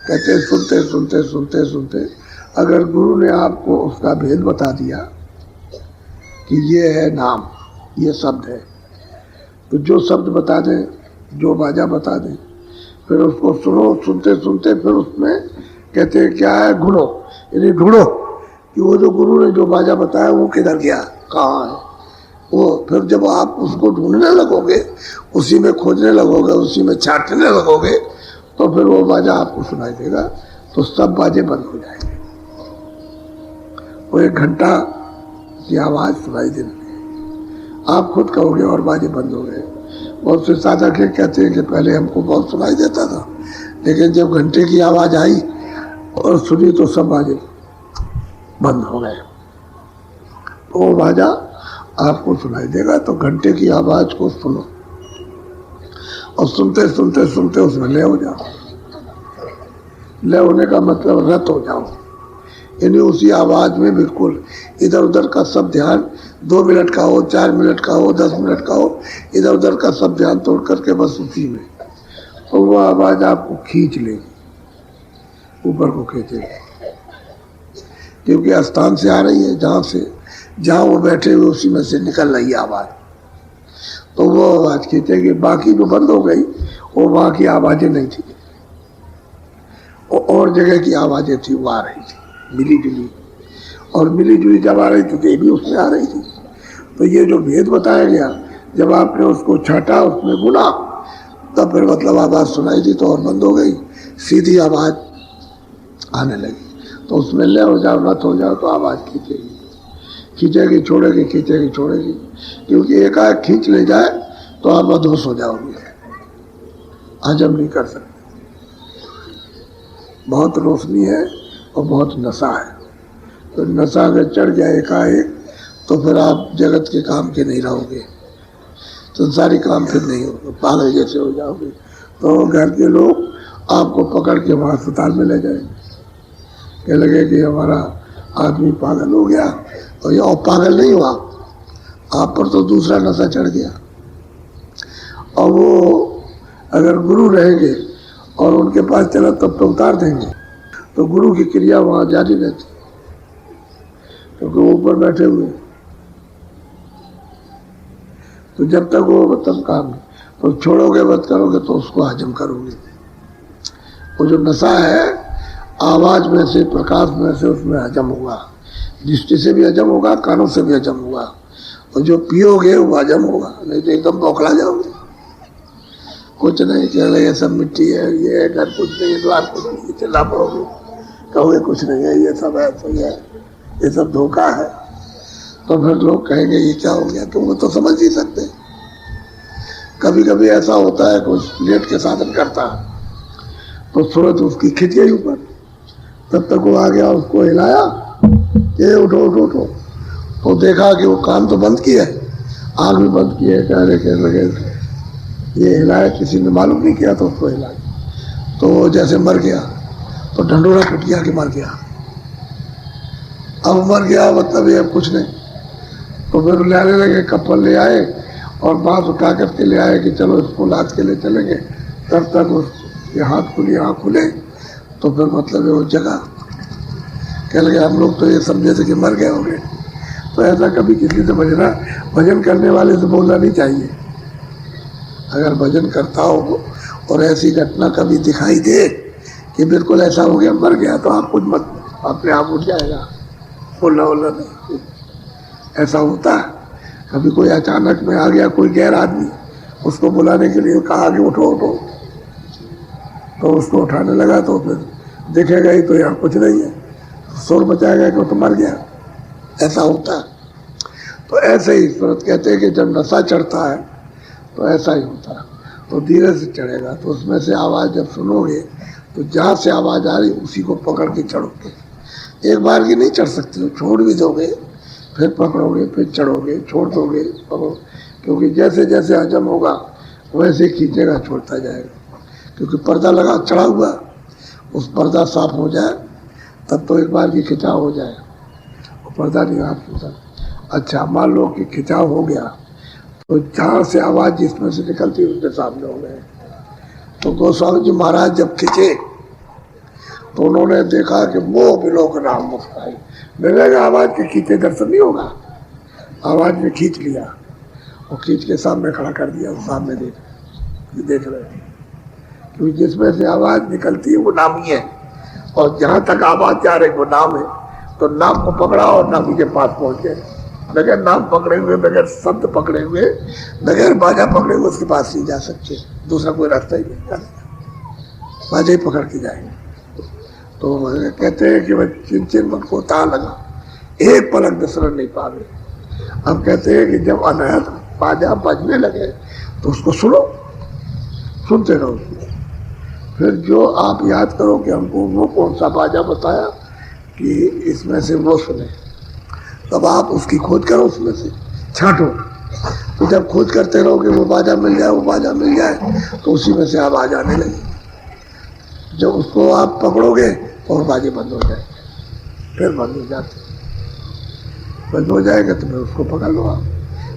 कहते हैं सुनते सुनते सुनते सुनते अगर गुरु ने आपको उसका भेद बता दिया कि ये है नाम, ये शब्द है, तो जो शब्द बता दें, जो बाजा बता दें, फिर उसको सुनो। सुनते सुनते फिर उसमें कहते हैं क्या है, ढूंढो, यानी ढूंढो कि वो जो गुरु ने जो बाजा बताया वो किधर गया, कहाँ है वो। फिर जब आप उसको ढूंढने लगोगे, उसी में खोजने लगोगे, उसी में छाटने लगोगे, तो फिर वो बाजा आपको सुनाई देगा। तो सब बाजे बंद हो जाएंगे, वो 1 घंटा की आवाज़ सुनाई देने लगेगी। आप खुद कहोगे और बाजे बंद हो गए। बहुत से साधक कहते हैं कि पहले हमको बहुत सुनाई देता था, लेकिन जब घंटे की आवाज़ आई और सुनी तो सब बाजे बंद हो गए। तो वो बाजा आपको सुनाई देगा। तो घंटे की आवाज़ को सुनो और सुनते सुनते सुनते उसमें लय हो जाओ। लय होने का मतलब रत हो जाओ, यानी उसी आवाज़ में बिल्कुल इधर उधर का सब ध्यान, 2 मिनट का हो, 4 मिनट का हो, 10 मिनट का हो, इधर उधर का सब ध्यान तोड़ करके बस उसी में, तो वो आवाज़ आपको खींच लेगी, ऊपर को खींचेगी, क्योंकि स्थान से आ रही है, जहाँ वो बैठे हुए उसी में से निकल रही है आवाज़, तो वो आवाज़ खींचेगी। बाकी जो बंद हो गई वो वहाँ की आवाज़ें नहीं थी, वो और जगह की आवाज़ें थी, वो आ रही थी मिली जुली, और मिली जुली जब आ रही थी तो ये भी उसमें आ रही थी। तो ये जो भेद बताया गया, जब आपने उसको छाटा, उसमें गुना, तब फिर मतलब आवाज़ सुनाई दी तो और बंद हो गई, सीधी आवाज़ आने लगी। तो उसमें लय हो जाओ, रत हो जाओ, तो आवाज़ खींचेगी, खींचेगी छोड़ेगी, खींचेगी छोड़ेगी, क्योंकि एकाएक खींच ले जाए तो आप अधोष हो जाओगे, हजम नहीं कर सकते। बहुत रोशनी है और बहुत नशा है, तो नशा अगर चढ़ जाए एकाएक तो फिर आप जगत के काम के नहीं रहोगे, संसारी काम फिर नहीं होगा, पागल जैसे हो जाओगे। तो घर के लोग आपको पकड़ के वहाँ अस्पताल में ले जाएंगे, कह लगे कि हमारा आदमी पागल हो गया, और ये पागल नहीं हुआ, आप पर तो दूसरा नशा चढ़ गया। और वो अगर गुरु रहेंगे और उनके पास चला तब तो उतार देंगे, तो गुरु की क्रिया वहाँ जारी रहती, क्योंकि वो ऊपर बैठे हुए। तो जब तक वो तब काम, तो छोड़ोगे मत करोगे तो उसको हजम करोगे। वो जो नशा है आवाज़ में से, प्रकाश में से, उसमें हजम होगा, दृष्टि से भी हजम होगा, कानों से भी हजम होगा, और जो पियोगे वो हजम होगा, नहीं तो एकदम बौखला जाओगे। कुछ नहीं चल रहा, ये सब मिट्टी है, ये है, घर कुछ नहीं, द्वार कुछ नहीं, चिल्ला पड़ोगे, कहोगे कुछ नहीं है, ये सब है, तो ये सब धोखा है। तो फिर लोग कहेंगे ये क्या हो गया, तुम तो समझ नहीं सकते। कभी कभी ऐसा होता है, कुछ लेट के साधन करता है तो सूरत उसकी खिंच गई ऊपर, तब तक वो आ गया, उसको हिलाया, ये उठो उठो उठो, तो देखा कि वो कान तो बंद किया है, आँख भी बंद की है, कह लगे ये हिलाया, किसी ने मालूम नहीं किया तो उसको हिलाया, तो जैसे मर गया, तो ढंडोरा पिट गया कि मर गया। अब मर गया मतलब ये अब कुछ नहीं, फिर ले आने लगे, कपल ले आए और बांस उठा करके ले आए कि चलो इसको लाद के ले चलेंगे। तब तक उसके हाथ खुली आँख खुले तो फिर मतलब वो जगह कह लगे हम लोग तो ये समझे थे कि मर गए होंगे। तो ऐसा कभी किसी से भजन करने वाले से बोलना नहीं चाहिए। अगर भजन करता हो और ऐसी घटना कभी दिखाई दे कि बिल्कुल ऐसा हो गया मर गया, तो आप कुछ मत, अपने आप उठ जाएगा, बोलना बोलना नहीं। ऐसा होता है कभी कोई अचानक में आ गया कोई गैर आदमी, उसको बुलाने के लिए कहा कि उठो उठो, तो उसको उठाने लगा तो फिर देखेगा ही तो यहाँ कुछ नहीं है, शोर मचाएगा कि वो तो मर गया। ऐसा होता है। तो ऐसे ही सूरत कहते हैं कि जब नशा चढ़ता है तो ऐसा ही होता है। तो धीरे से चढ़ेगा तो उसमें से आवाज़ जब सुनोगे तो जहाँ से आवाज़ आ रही उसी को पकड़ के चढ़ोगे। एक बार की नहीं चढ़ सकते हो, छोड़ भी दोगे फिर पकड़ोगे, फिर चढ़ोगे, छोड़ दोगे, पकड़ो, क्योंकि जैसे जैसे हजम होगा वैसे खींचेगा, छोड़ता जाएगा। क्योंकि पर्दा लगा चढ़ा हुआ, उस पर्दा साफ हो जाए तब तो एक बार की खिंचाव हो जाए, वो पर्दा नहीं आप होता। अच्छा मान लो कि खिंचाव हो गया तो जहाँ से आवाज़ जिसमें से निकलती उसके सामने हो गए। तो गोस्वामी जी महाराज जब खींचे तो उन्होंने देखा कि मोह बिलोक राम मुस्काई, मिलेगा आवाज़ के खींचे दर्शन नहीं होगा। आवाज़ ने खींच लिया और खींच के सामने खड़ा कर दिया, सामने देख रहे हैं। क्योंकि जिसमें से आवाज़ निकलती है वो नाम ही है, और जहाँ तक आवाज़ जा रही वो नाम है। तो नाम को पकड़ा और नाम के पास पहुँच गए, बगैर नाम पकड़े हुए, बगैर शब्द पकड़े हुए, बगैर बाजा पकड़े हुए उसके पास नहीं जा सकते, दूसरा कोई रास्ता ही नहीं, बाजा ही पकड़ के जाएंगे। तो कहते हैं कि वह चिन चिन मन को ता लगा, एक पलक दसरन नहीं पावे। अब कहते हैं कि जब अनाहत बाजा बजने लगे तो उसको सुनो, सुनते रहो उसको। फिर जो आप याद करो कि हमको वो कौन सा बाजा बताया कि इसमें से वो सुने, तब आप उसकी खोज करो, उसमें से छांटो। तो जब खोज करते रहोगे वो बाजा मिल जाए, वो बाजा मिल जाए, तो उसी में से आवाज़ आने लगी। जब उसको आप पकड़ोगे और बाजे बंद हो जाएंगे, फिर बंद हो जाते, बंद हो जाएगा तो फिर उसको पकड़ लो आप,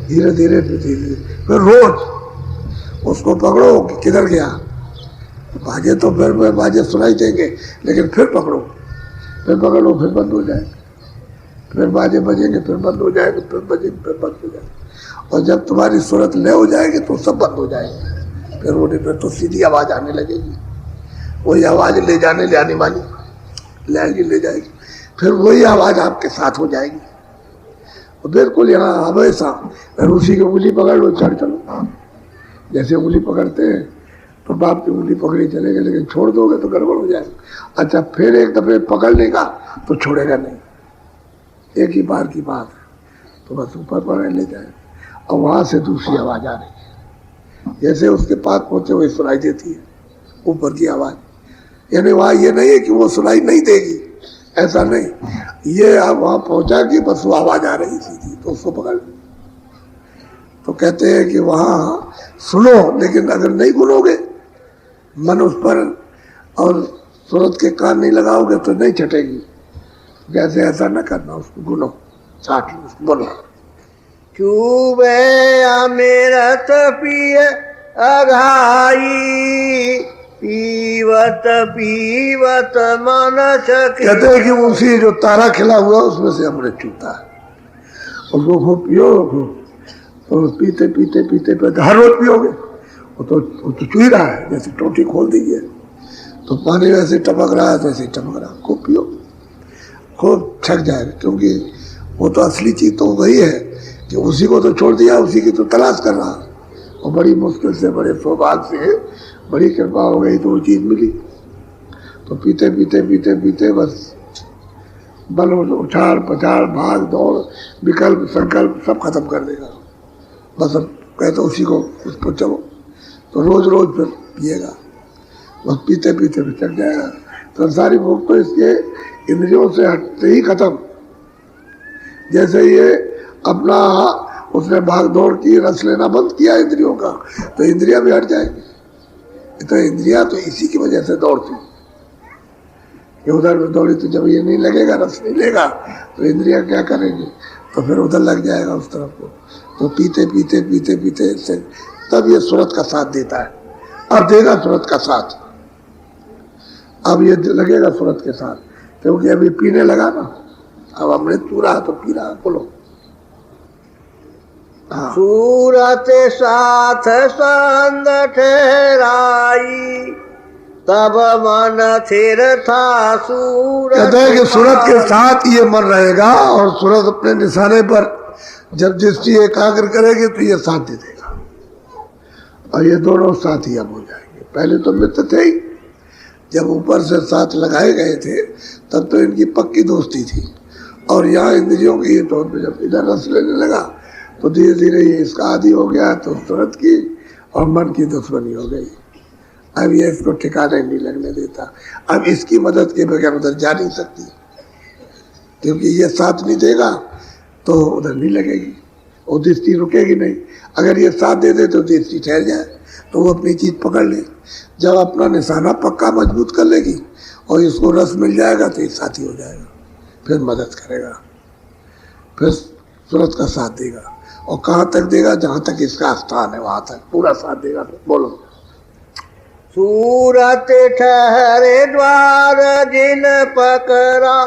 धीरे धीरे फिर रोज उसको पकड़ो कि किधर गया। बाजे तो फिर बाजे सुनाई देंगे, लेकिन फिर पकड़ो, फिर पकड़ लो, फिर बंद हो जाएगा, फिर बाजे बजेंगे, फिर बंद हो जाएंगे, फिर बजेंगे, फिर बंद हो जाएंगे। और जब तुम्हारी सूरत ले हो जाएगी तो सब बंद हो जाएंगे, फिर वो फिर तो सीधी आवाज़ आने लगेगी, वही आवाज़ ले जाने ले आने वाली, ले आएगी ले जाएगी, फिर वही आवाज़ आपके साथ हो जाएगी। और बिल्कुल यहाँ हमेशा उसी की उंगली पकड़ लो, चढ़ चलो। जैसे उंगली पकड़ते हैं तो बाप की उंगली पकड़ी चलेगा, लेकिन छोड़ दोगे तो गड़बड़ हो जाएगा। अच्छा फिर एक दफे पकड़ लेगा तो छोड़ेगा नहीं, एक ही बार की बात है, तो बस ऊपर पकड़ ले जाए। और वहाँ से दूसरी आवाज़ आ रही है, जैसे उसके पास पहुँचे वही सुनाई देती है ऊपर की आवाज़। यानी वहाँ ये नहीं है कि वो सुनाई नहीं देगी, ऐसा नहीं, ये आप वहाँ पहुँचा कि बस वो आवाज़ आ रही थी तो उसको पकड़। तो कहते हैं कि वहाँ सुनो, लेकिन अगर नहीं गुनोगे, मन उस पर और सूरत के कान नहीं लगाओगे तो नहीं छटेगी। जैसे ऐसा न करना, उसको गुनो, चाट लो, उसको बोलो। चूबे अमृत पिय अघाई, पीवत पीवत मन सके। कहते हैं कि उसी जो तारा खिला हुआ उसमें से अमृत चूता है, उसको खूब पियो, तो पीते पीते पीते पीते हर रोज पियोगे, वो तो चू ही रहा है। जैसे टोटी खोल दीजिए तो पानी वैसे टपक रहा है, वैसे टपक रहा है, खूब पियो, खूब छक जाएगा। क्योंकि वो तो असली चीज़ तो वही है कि उसी को तो छोड़ दिया, उसी की तो तलाश कर रहा, और बड़ी मुश्किल से, बड़े सौभाग्य से, बड़ी कृपा हो गई तो वो चीज़ मिली। तो पीते पीते पीते पीते बस बल उछाड़ पछाड़ भाग दौड़ विकल्प संकल्प सब खत्म कर देगा। बस अब कहते उसी को उस पर चलो, तो रोज रोज फिर पिएगा, बस पीते पीते फिर चल जाएगा। संसारी भोग तो इसके इंद्रियों से हटते ही खत्म। जैसे ये अपना उसने भाग दौड़ की, रस लेना बंद किया इंद्रियों का, तो इंद्रियां भी हट जाएंगी। तो इंद्रियां तो इसी की वजह से दौड़ती, ये उधर में दौड़ी, तो जब ये नहीं लगेगा, रस नहीं लेगा, तो इंद्रियां क्या करेंगी। तो फिर उधर लग जाएगा उस तरफ को। तो पीते पीते पीते पीते से तब ये सूरत का साथ देता है। अब देगा सूरत का साथ, अब ये लगेगा सूरत के साथ, क्योंकि अभी पीने लगा ना, अब अमृत पू रहा तो पी रहा। बोलो हाँ। सूरत साथ संग ठहराई, तब मन थिर था सूरत। कहते हैं कि सूरत के साथ ये मन रहेगा, और सूरत अपने निशाने पर जब दृष्टि एकाग्र करेगी तो ये साथ दे देगा, और ये दोनों साथी अब हो जाएंगे। पहले तो मित्र थे ही, जब ऊपर से साथ लगाए गए थे तब तो इनकी पक्की दोस्ती थी, और यहाँ इंद्रियों के तौर पर जब इधर रस लेने लगा तो धीरे धीरे ये इसका आदि हो गया, तो सूरत की और मन की दुश्मनी हो गई। अब ये इसको ठिकाने नहीं लगने देता, अब इसकी मदद के बगैर उधर जा नहीं सकती, क्योंकि ये साथ नहीं देगा तो उधर नहीं लगेगी, और दृष्टि रुकेगी नहीं। अगर ये साथ दे दे तो दृष्टि ठहर जाए, तो वो अपनी चीज पकड़ ले। जब अपना निशाना पक्का मजबूत कर लेगी और इसको रस मिल जाएगा तो ये साथी हो जाएगा, फिर मदद करेगा, फिर सूरत का साथ देगा। और कहाँ तक देगा? जहाँ तक इसका स्थान है वहां तक पूरा साथ देगा। बोलो सूरत ठहरे द्वार जिन पकड़ा,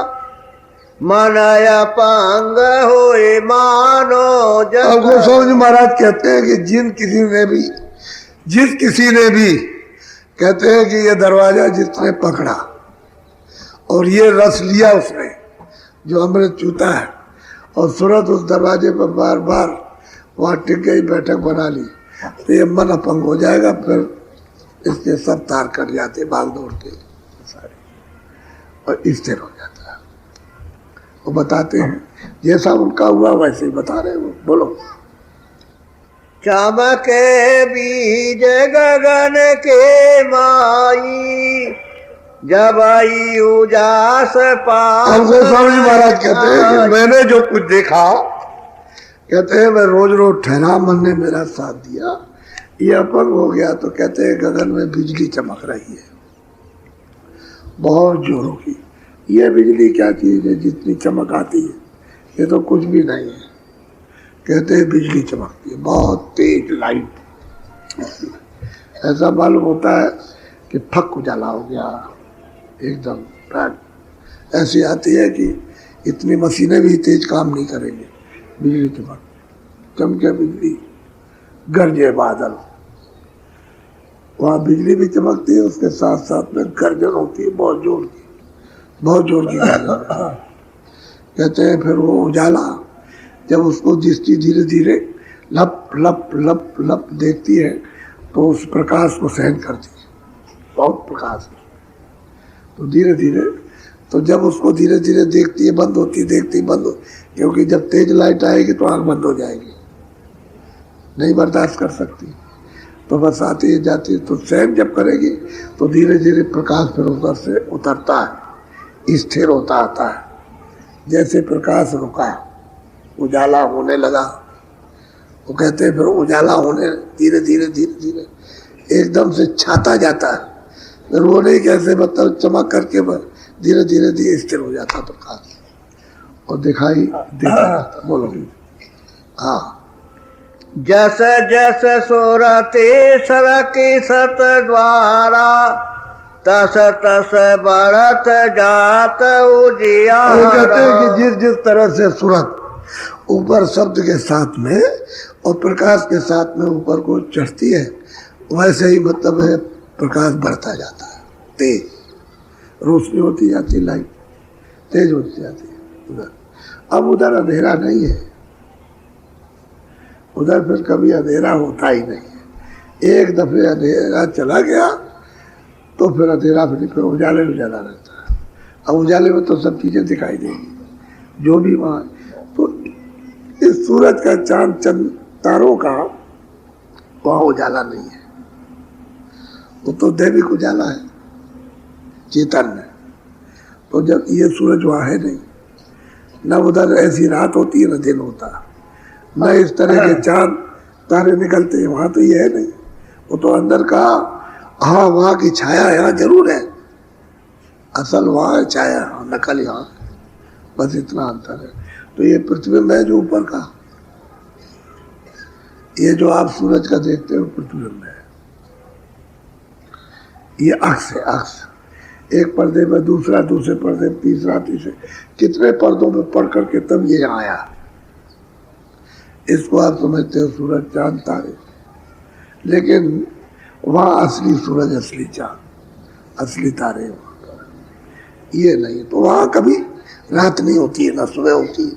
मन अपंग होए मानो अब गोस्वामी जी महाराज कहते हैं कि जिस किसी ने भी कहते हैं कि ये दरवाजा जिसने पकड़ा और ये रस लिया उसने जो अमृत चूता है, और सूरत उस दरवाजे पर बार बार वहाँ टिक गई, बैठक बना ली, तो ये मन अपंग हो जाएगा, फिर इसके सब तार कट जाते भाग दौड़ के सारे, और स्थिर हो जाता है। वो बताते हैं जैसा उनका हुआ वैसे ही बता रहे हो। बोलो चमके बीज गगन के माई, जब आई उजास पा। अब गोस्वामी जी महाराज कहते हैं कि मैंने जो कुछ देखा, कहते हैं मैं रोज रोज ठहरा, मन ने मेरा साथ दिया, ये अपंग हो गया। तो कहते हैं गगन में बिजली चमक रही है बहुत जोरों की। ये बिजली क्या चीज है जितनी चमक आती है? ये तो कुछ भी नहीं है। कहते हैं बिजली चमकती है, बहुत तेज लाइट, ऐसा मालूम होता है कि फक उजाला हो गया एकदम। ऐसी आती है कि इतनी मशीनें भी तेज काम नहीं करेंगे, बिजली चमके बिजली, गरजे बादल, वहाँ बिजली भी चमकती है, उसके साथ साथ में गर्जन होती है बहुत जोर की, बहुत जोर की गर्जन। कहते हैं फिर वो उजाला जब उसको दृष्टि धीरे धीरे लप लप लप लप देखती है तो उस प्रकाश को सहन करती है, बहुत प्रकाश है। तो धीरे धीरे, तो जब उसको धीरे धीरे देखती है बंद होती, देखती बंद हो, क्योंकि जब तेज लाइट आएगी तो आँख बंद हो जाएगी, नहीं बर्दाश्त कर सकती, तो बस आती है जाती है। तो सहन जब करेगी तो धीरे धीरे प्रकाश फिर उधर से उतरता है, स्थिर होता आता है। जैसे प्रकाश रुका, उजाला होने लगा, वो कहते हैं फिर उजाला होने धीरे धीरे धीरे धीरे एकदम से छाता जाता है। फिर वो नहीं कैसे मतलब चमक करके धीरे धीरे धीरे स्थिर हो जाता प्रकाश और दिखाई देता जाता। बोलो हाँ। जस जस सोरते सरके सत द्वारा, तस तस बढ़त जात उजियारा। कहते हैं कि जिस जिस तरह से सूरत ऊपर शब्द के साथ में और प्रकाश के साथ में ऊपर को चढ़ती है, वैसे ही मतलब है प्रकाश बढ़ता जाता है, तेज रोशनी होती जाती, लाइट तेज होती जाती है उधर। अब उधर अंधेरा नहीं है, उधर फिर कभी अंधेरा होता ही नहीं है। एक दफे अंधेरा चला गया तो फिर अंधेरा फिर उजाले उजाला रहता है। अब उजाले में तो सब चीजें दिखाई देंगी जो भी वहाँ। तो इस सूरज का चांद चंद तारों का वहाँ उजाला नहीं है, वो तो दैविक उजाला है चेतन। तो जब ये सूरज वहाँ है नहीं, न उधर ऐसी रात होती है न दिन होता, न इस तरह के चांद तारे निकलते हैं, वहाँ तो ये है नहीं। वो तो अंदर का हाँ वहाँ की छाया यहाँ जरूर है, असल वहाँ है छाया, नकल यहाँ, बस इतना अंतर है। तो ये पृथ्वी में है जो ऊपर का, ये जो आप सूरज का देखते हो पृथ्वी में है। ये अक्ष है, अक्ष। एक पर्दे में दूसरा, दूसरे पर्दे में तीसरा, तीसरे, कितने पर्दों में पढ़ करके तब ये आया। इसको आप समझते हो सूरज चांद तारे, लेकिन वहाँ असली सूरज, असली चांद, असली तारे वहाँ पर, ये नहीं। तो वहाँ कभी रात नहीं होती है, ना सुबह होती है।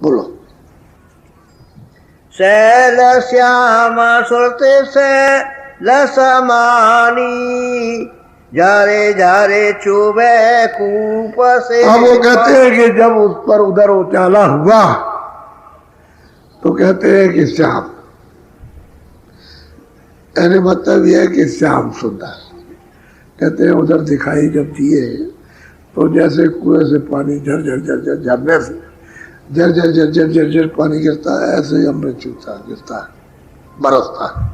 बोलो। शैल श्याम सुरते से लसमानी, झारे झारे चुबे कूप से। अब वो कहते हैं कि जब उस पर उधर उजाला हुआ तो कहते हैं कि श्याम, यानी मतलब यह है कि श्याम सुंदर। कहते हैं उधर दिखाई जब दिए तो जैसे कुएं से पानी झर झर झर झर झरने से झर झर झर झर झर झर पानी गिरता है, ऐसे ही अमृत चूता गिरता है, बरसता है,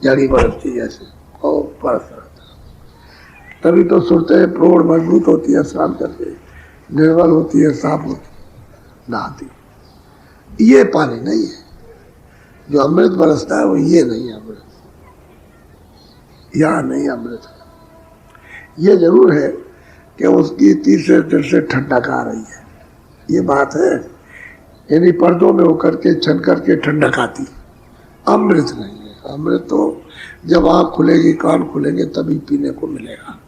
जड़ी बरसती जैसे और बरसता। तभी तो सुरते प्रौढ़ मजबूत होती है, स्नान करके निर्मल होती है, साफ होती, नहाती। ये पानी नहीं है जो अमृत बरसता है, वो ये नहीं है अमृत, यहाँ नहीं अमृत। ये जरूर है कि उसकी तीसरे दिन से ठंडक आ रही है, ये बात है। यानी पर्दों में होकर के छन करके ठंडक आती, अमृत नहीं है। अमृत तो जब आँख खुलेगी, कान खुलेंगे तभी पीने को मिलेगा,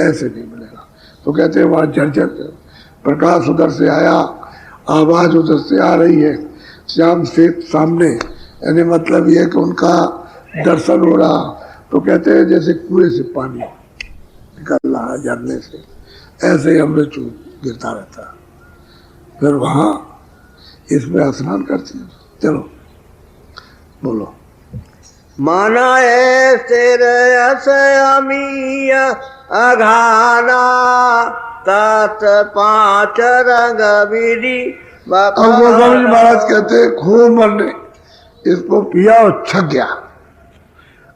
ऐसे नहीं मिलेगा। तो कहते हैं वहाँ झरझर प्रकाश उधर से आया, आवाज उधर से आ रही है, श्याम से सामने, यानी मतलब ये कि उनका दर्शन हो रहा। तो कहते हैं जैसे कुएं से पानी निकल रहा है झरने से, ऐसे ही अमृत गिरता रहता है। फिर वहाँ इसमें स्नान करते हैं। चलो बोलो। माना है तेरे असमीय अघाना, तात पांच रंग विधि। अब गोस्वामी महाराज कहते हैं खूब मन ने इसको पिया और छक गया।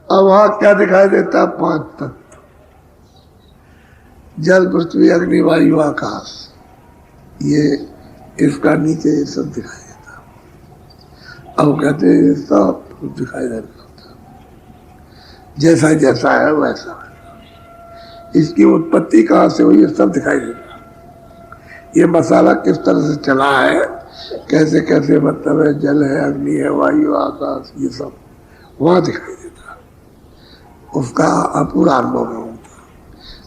अब वहां क्या दिखाई देता? 5 तत्व, जल पृथ्वी अग्नि वायु आकाश, ये इसका नीचे ये सब दिखाई देता। अब कहते हैं सब दिखाई देता, जैसा जैसा है वैसा। इसकी उत्पत्ति कहाँ से हुई, सब दिखाई देता। ये मसाला किस तरह से चला है, कैसे कैसे मतलब है, जल है, अग्नि है, वायु, आकाश, ये सब वहाँ दिखाई देता। उसका पूरा अनुभव में होता,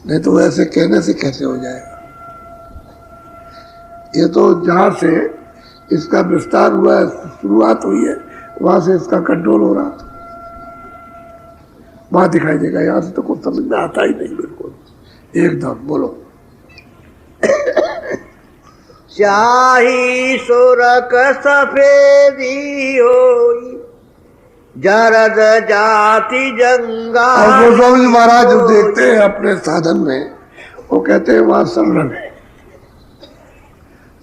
नहीं तो वैसे कहने से कैसे हो जाएगा। ये तो जहाँ से इसका विस्तार हुआ है, शुरुआत हुई है, वहाँ से इसका कंट्रोल हो रहा, वहाँ दिखाई देगा। यहाँ से तो कुछ समझ में आता ही नहीं, बिल्कुल एकदम। बोलो। शाही सुरक सफेदी होई, जरद जाति जंगा। और गोस्वामी महाराज जो देखते हैं अपने साधन में, वो कहते हैं वहाँ सब रंग है,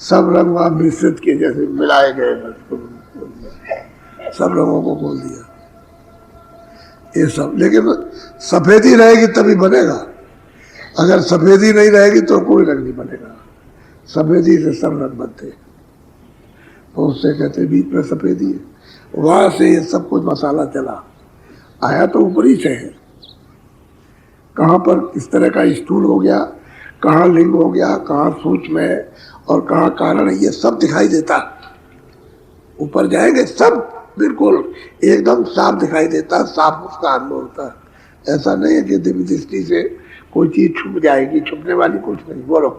सब रंग वहाँ मिश्रित किए, जैसे मिलाए गए, सब रंगों को खोल दिया ये सब। लेकिन सफेदी रहेगी तभी बनेगा, अगर सफेदी नहीं रहेगी तो कोई रंग नहीं बनेगा। सफेदी से सब रंग बनते हैं, तो उससे कहते बीच में सफेदी है। वहां से ये सब कुछ मसाला चला आया, तो ऊपरी से है। कहाँ पर किस तरह का स्थूल हो गया, कहाँ लिंग हो गया, कहाँ सूक्ष्म है और कहाँ कारण है, ये सब दिखाई देता। ऊपर जाएंगे सब बिल्कुल एकदम साफ दिखाई देता, साफ उसका अनुभव होता है। ऐसा नहीं है कि दिव्य दृष्टि से कोई चीज छुप जाएगी, छुपने वाली कुछ नहीं। बोलो।